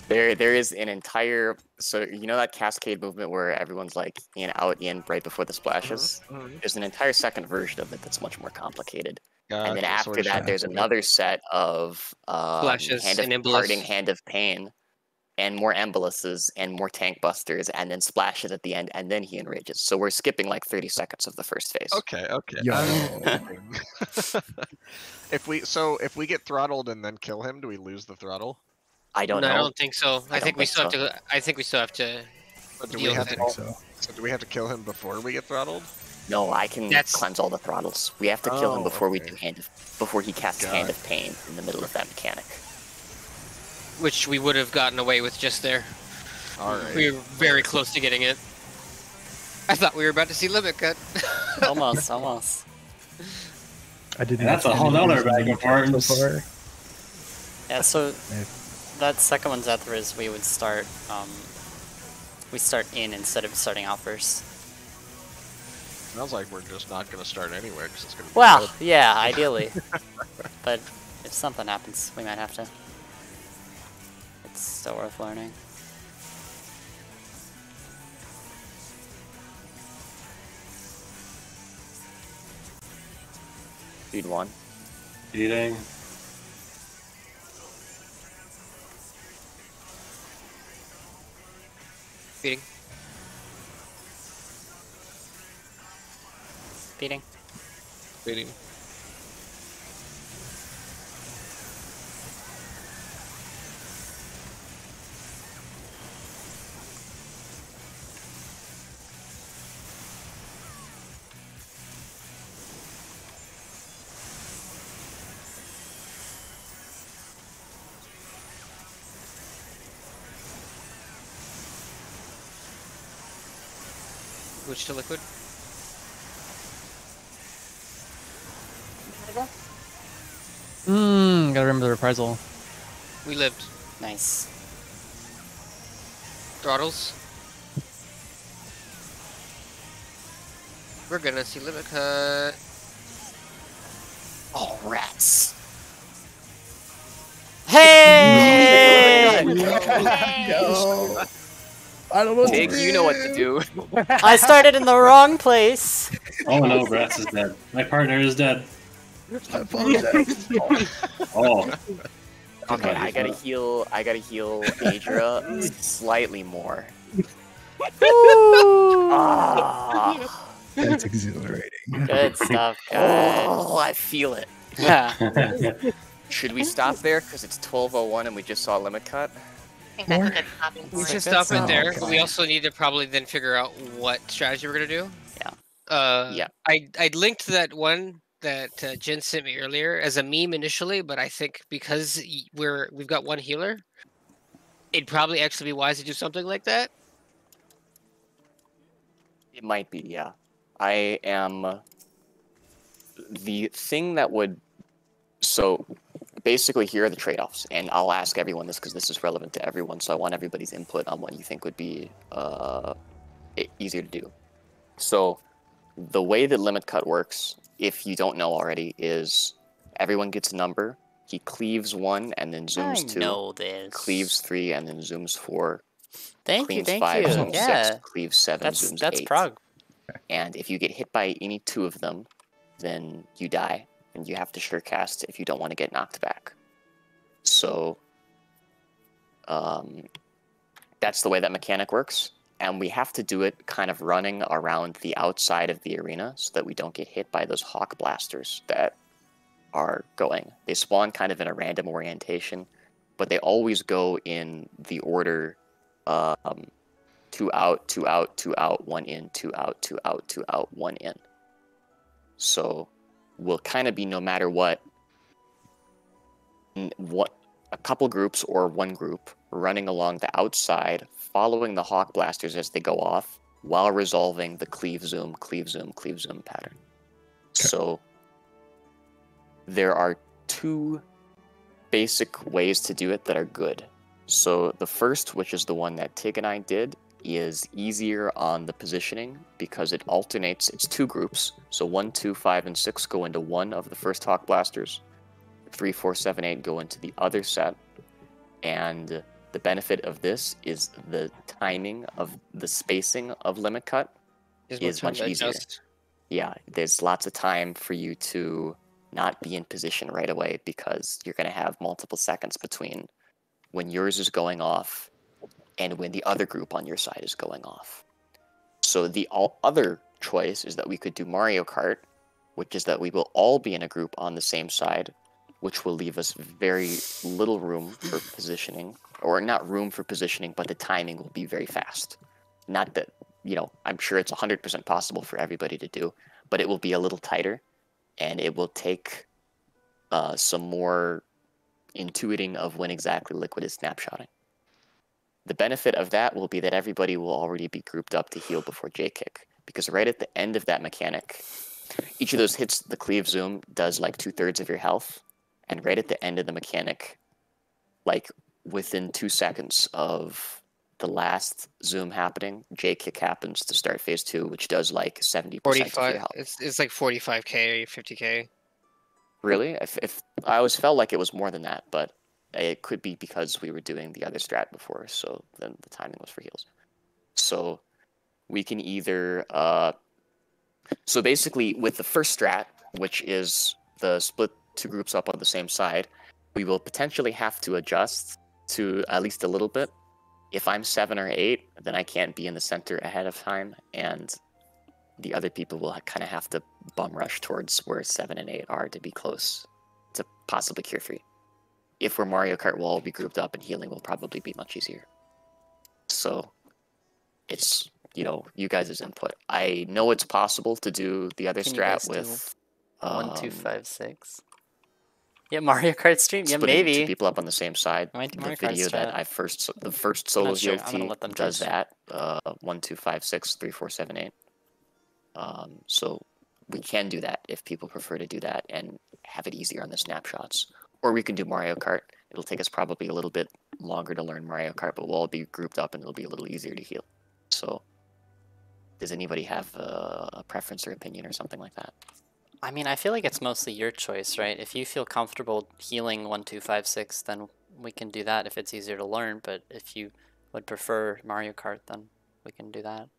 There is an entire, so you know that cascade movement where everyone's like in, out, in, right before the splashes? There's an entire second version of it that's much more complicated. And then Gotcha, so we're after just that, there's another set of Splashes Hand of and Embolus. Parting, Hand of Pain, and more Emboluses, and more Tank Busters, and then splashes at the end, and then he enrages. So we're skipping like 30 seconds of the first phase. Okay, okay. Yo. If we get throttled and then kill him, do we lose the throttle? I don't No, know. I don't think so. I don't think we think still have so. to. I think we still have to. But do Deal we have with to? it. So So do we have to kill him before we get throttled? No, I can That's- cleanse all the throttles. We have to kill him Oh, before we okay. do before he casts Got Hand it. of Pain in the middle of that mechanic. Which we would have gotten away with just there. All right. We were very close to getting it. I thought we were about to see limit cut. Almost, almost. I didn't. And that's a whole nother bag of worms. So far. Yeah, so Yeah. that second one's after is we would start, we start in instead of starting out first. Sounds like we're just not gonna start anywhere because it's gonna be Well, good. yeah, ideally. But if something happens, we might have to. It's still worth learning. Speed 1. Eating. Beating. Beating. Beating. Switch to liquid. Gotta remember the reprisal. We lived. Nice. Throttles. We're gonna see limit cut. Oh, rats. Hey! Yo. I don't know what to Tig, do. you know what to do. I started in the wrong place. Oh no, Rats is dead. My partner is dead. I apologize. Oh. Okay, I gotta heal Adria slightly more. Ah, That's exhilarating. Good stuff, guys. oh, I feel it. Yeah. Should we stop there? Because it's 12:01 and we just saw limit cut? I think that's a good stopping We point. should stop it sound there. good. We also need to probably then figure out what strategy we're gonna do. Yeah. Yeah. I linked that one that Jen sent me earlier as a meme initially, but I think because we've got one healer, it'd probably actually be wise to do something like that. It might be, yeah. I am... The thing that would... So, basically here are the trade-offs, and I'll ask everyone this because this is relevant to everyone, so I want everybody's input on what you think would be easier to do. So, the way that limit cut works, if you don't know already, is everyone gets a number, he cleaves 1 and then zooms 2, know this. cleaves 3 and then zooms 4, Thank you, cleans thank 5, you. zooms Yeah. 6, cleaves 7, zooms 8. That's Prague. And if you get hit by any 2 of them, then you die, and you have to sure cast if you don't want to get knocked back. So, that's the way that mechanic works, and we have to do it kind of running around the outside of the arena so that we don't get hit by those hawk blasters that are going. They spawn kind of in a random orientation, but they always go in the order 2 out, 2 out, 2 out, 1 in, 2 out, 2 out, 2 out, 1 in. So we'll kind of be, no matter what, a couple groups or one group running along the outside, following the hawk blasters as they go off, while resolving the cleave zoom, cleave zoom, cleave zoom pattern. Okay. So there are 2 basic ways to do it that are good. So the first, which is the one that Tig and I did, is easier on the positioning because it alternates. It's 2 groups. So 1, 2, 5, and 6 go into one of the first hawk blasters. 3, 4, 7, 8 go into the other set. And the benefit of this is the timing of the spacing of limit cut is much easier. Yeah, there's lots of time for you to not be in position right away because you're going to have multiple seconds between when yours is going off and when the other group on your side is going off. So the other choice is that we could do Mario Kart, which is that we will all be in a group on the same side, which will leave us very little room for positioning, or not room for positioning, but the timing will be very fast. Not that, I'm sure it's 100% possible for everybody to do, but it will be a little tighter, and it will take some more intuiting of when exactly Liquid is snapshotting. The benefit of that will be that everybody will already be grouped up to heal before J-Kick, because right at the end of that mechanic, each of those hits, the cleave zoom, does like 2/3 of your health, and right at the end of the mechanic, like within 2 seconds of the last zoom happening, J-Kick happens to start phase 2, which does like 70% of your health. It's like 45k, 50k. Really? If I always felt like it was more than that, but it could be because we were doing the other strat before, so then the timing was for heals. So we can either... So basically, with the first strat, which is the split 2 groups up on the same side, we will potentially have to adjust to at least a little bit. If I'm 7 or 8, then I can't be in the center ahead of time, and the other people will kind of have to bum rush towards where 7 and 8 are to be close to possibly cure 3. If we're Mario Kart, we'll all be grouped up, and healing will probably be much easier. So it's, you guys' input. I know it's possible to do the other strat with 1, 2, 5, 6. Yeah, Mario Kart stream. Yeah, splitting maybe 2 people up on the same side. Might do The Mario Kart video that strat. the first solo sure. heal I'm gonna team let them does choose. that. 1, 2, 5, 6, 3, 4, 7, 8. So we can do that if people prefer to do that and have it easier on the snapshots. Or we can do Mario Kart. It'll take us probably a little bit longer to learn Mario Kart, but we'll all be grouped up and it'll be a little easier to heal. So Does anybody have a preference or opinion or something like that? I mean, I feel like it's mostly your choice, right? If you feel comfortable healing 1, 2, 5, 6, then we can do that if it's easier to learn. But if you would prefer Mario Kart, then we can do that.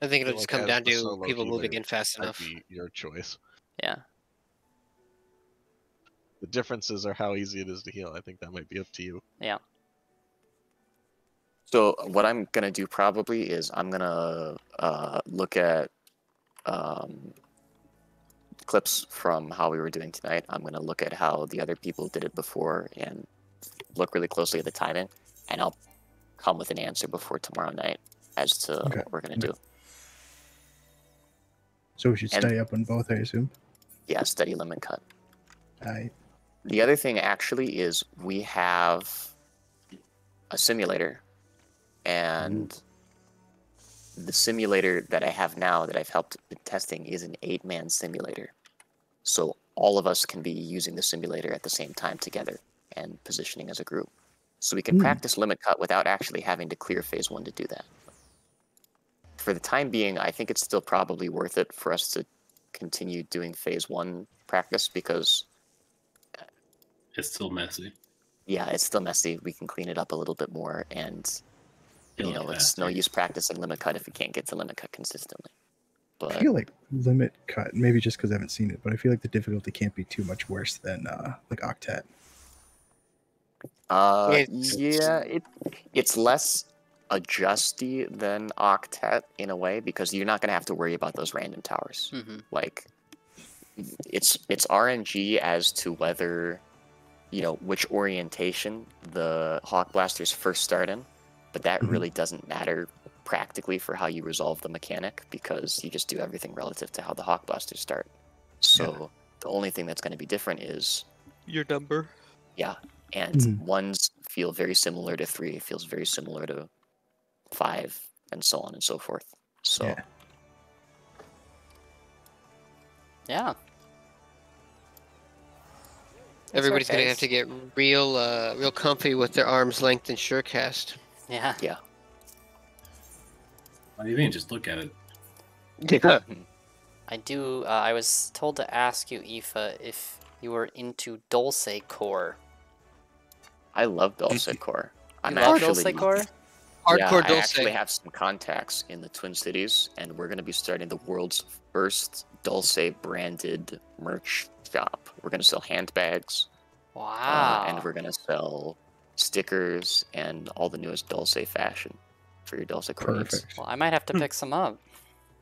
I think it'll feel just like come as down the to solo people moving healer, in fast that'd enough. be your choice. Yeah. The differences are how easy it is to heal. I think that might be up to you. Yeah. So what I'm gonna do probably is I'm gonna look at clips from how we were doing tonight. I'm gonna look at how the other people did it before and look really closely at the timing, and I'll come with an answer before tomorrow night as to Okay. what we're gonna do. So we should And- study up on both, I assume. Yeah, steady limit cut. The other thing actually is we have a simulator, and the simulator that I have now that I've helped with testing is an 8-man simulator. So all of us can be using the simulator at the same time together and positioning as a group. So we can practice limit cut without actually having to clear phase 1 to do that. For the time being, I think it's still probably worth it for us to continue doing phase 1 practice because It's still messy. yeah, it's still messy. We can clean it up a little bit more, and it's no use practicing limit cut if we can't get to limit cut consistently. I But feel like limit cut, maybe just because I haven't seen it, but I feel like the difficulty can't be too much worse than like Octet. it's less adjusty than Octet in a way because you're not gonna have to worry about those random towers. Mm-hmm. Like it's RNG as to whether which orientation the Hawk Blasters first start in, but that really doesn't matter practically for how you resolve the mechanic because you just do everything relative to how the Hawk Blasters start. So the only thing that's going to be different is your number. Yeah, and ones feel very similar to 3, feels very similar to 5, and so on and so forth. So yeah. Everybody's gonna have to get real comfy with their arms length and surecast. Yeah. Yeah. What do you mean? Just look at it. Yeah. I do. I was told to ask you, Aoife, if you were into Dulce Core. I love Dulce Core. I'm love actually Dulce Core? Hardcore I Dulce. actually have some contacts in the Twin Cities, and we're going to be starting the world's first Dulce branded merch shop. We're going to sell handbags. Wow. And we're going to sell stickers and all the newest Dulce fashion for your Dulce Core needs. Well, I might have to pick some up.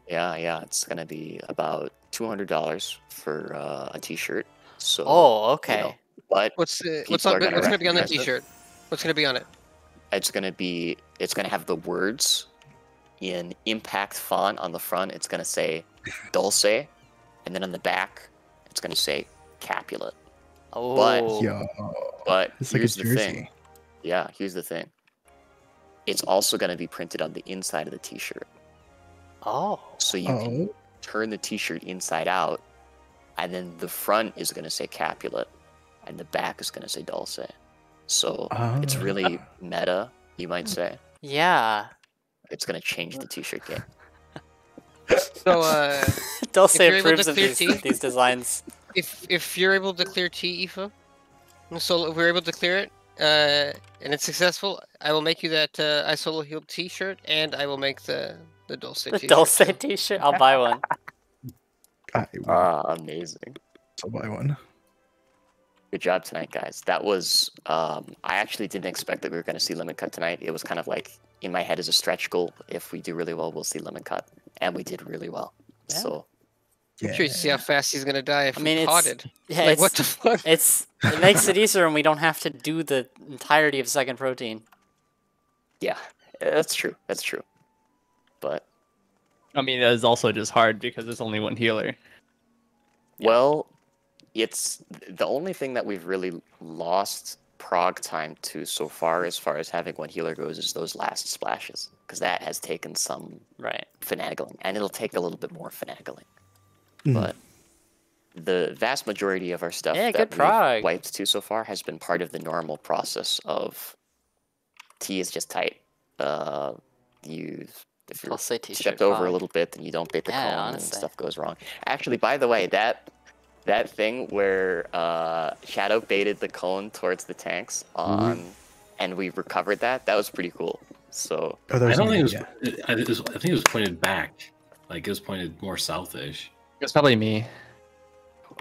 Yeah, it's going to be about $200 for a t-shirt. So, okay. But what's people gonna be on the recognize it. t-shirt? What's gonna be on it? It's gonna have the words in impact font on the front. It's gonna say Dulce, and then on the back, it's gonna say Capulet. Oh, but it's like here's a the jersey. thing. Yeah, here's the thing. It's also gonna be printed on the inside of the t-shirt. Oh. So you can turn the t-shirt inside out, and then the front is gonna say Capulet, and the back is gonna say Dulce. So it's really meta, you might say. Yeah. It's gonna change the t-shirt game. So, Dulce if you're able approves to of clear these designs. If you're able to clear T, Aoife, so if we're able to clear it, and it's successful, I will make you that I solo healed T-shirt, and I will make the Dulce The T-shirt. Dulce t-shirt? I'll buy one. Amazing. I'll buy one. Good job tonight, guys. That was, I actually didn't expect that we were going to see Limit Cut tonight. It was kind of like, in my head as a stretch goal. If we do really well, we'll see Limit Cut. And we did really well. Yeah. So, I'm curious to see how fast he's gonna die if I mean, we it's, potted. yeah, Like, what the fuck? It makes it easier and we don't have to do the entirety of second protein. yeah, that's true. That's true. But, I mean, it's also just hard because there's only one healer. well, it's the only thing that we've really lost prog time to so far as having one healer goes is those last splashes. Because that has taken some finagling. And it'll take a little bit more finagling. But the vast majority of our stuff that we've wiped to so far has been part of the normal process of T is just tight. you if you're I'll say t-shirt stepped over a fog. little bit, then you don't bait the Yeah, cone, and honestly. stuff goes wrong. Actually, by the way, that thing where Shadow baited the cone towards the tanks on, and we recovered that. That was pretty cool. So Oh, that I was don't think it was. yeah. I think it was pointed back. Like it was pointed more southish. It was probably me.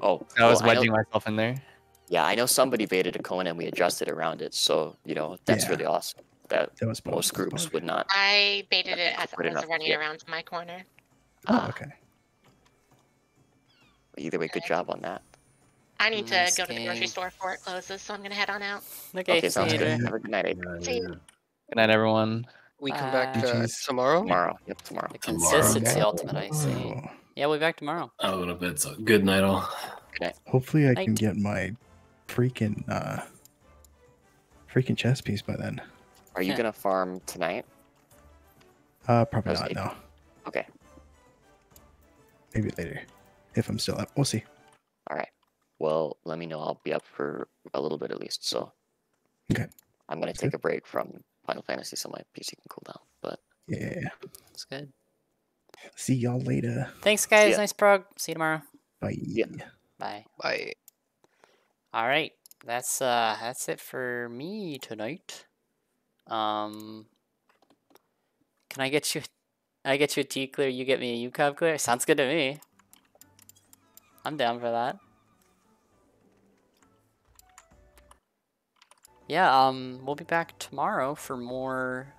oh, I was well, wedging myself in there. Yeah, I know somebody baited a cone and we adjusted around it. So that's Yeah. really awesome. That That was most groups would not. I baited it as Put I it was up, running yeah. around to my corner. Oh, okay. Either way, good job on that. I need Nice to go to the grocery game. store before it closes, so I'm gonna head on out. Okay, see sounds you good. later. Have a good night, Abe. See you. Good night, everyone. We come back Bye. GG's. tomorrow. Tomorrow. Yep, tomorrow. The Tomorrow. consistency Okay. ultimate, I see. Oh. Yeah, we'll be back tomorrow. I would have been so good night all. Good night. Hopefully I can Night. get my freaking chess piece by then. Are you Yeah. gonna farm tonight? Probably How's not, it? no. Okay. Maybe later. If I'm still up. We'll see. All right. Well, let me know. I'll be up for a little bit at least. So Okay. I'm gonna Sounds take good. a break from Final Fantasy so my PC can cool down. But Yeah. That's good. See y'all later. Thanks, guys. ya. Nice prog. See you tomorrow. Bye. Yeah. Bye. Bye. All right. That's it for me tonight. Can I get you a T clear, you get me a UCOB clear? Sounds good to me. I'm down for that. Yeah, we'll be back tomorrow for more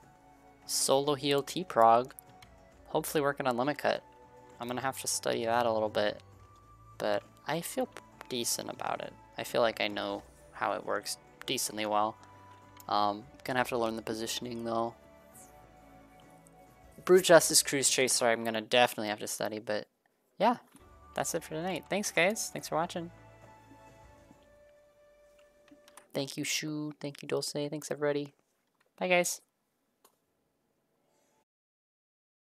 solo heal T-Prog. Hopefully working on Limit Cut. I'm gonna have to study that a little bit, but I feel decent about it. I feel like I know how it works decently well. Gonna have to learn the positioning though. Brute Justice Cruise Chaser I'm gonna definitely have to study, but yeah, that's it for tonight. Thanks guys, thanks for watching. Thank you Shu, thank you Dulce, thanks everybody. Bye guys.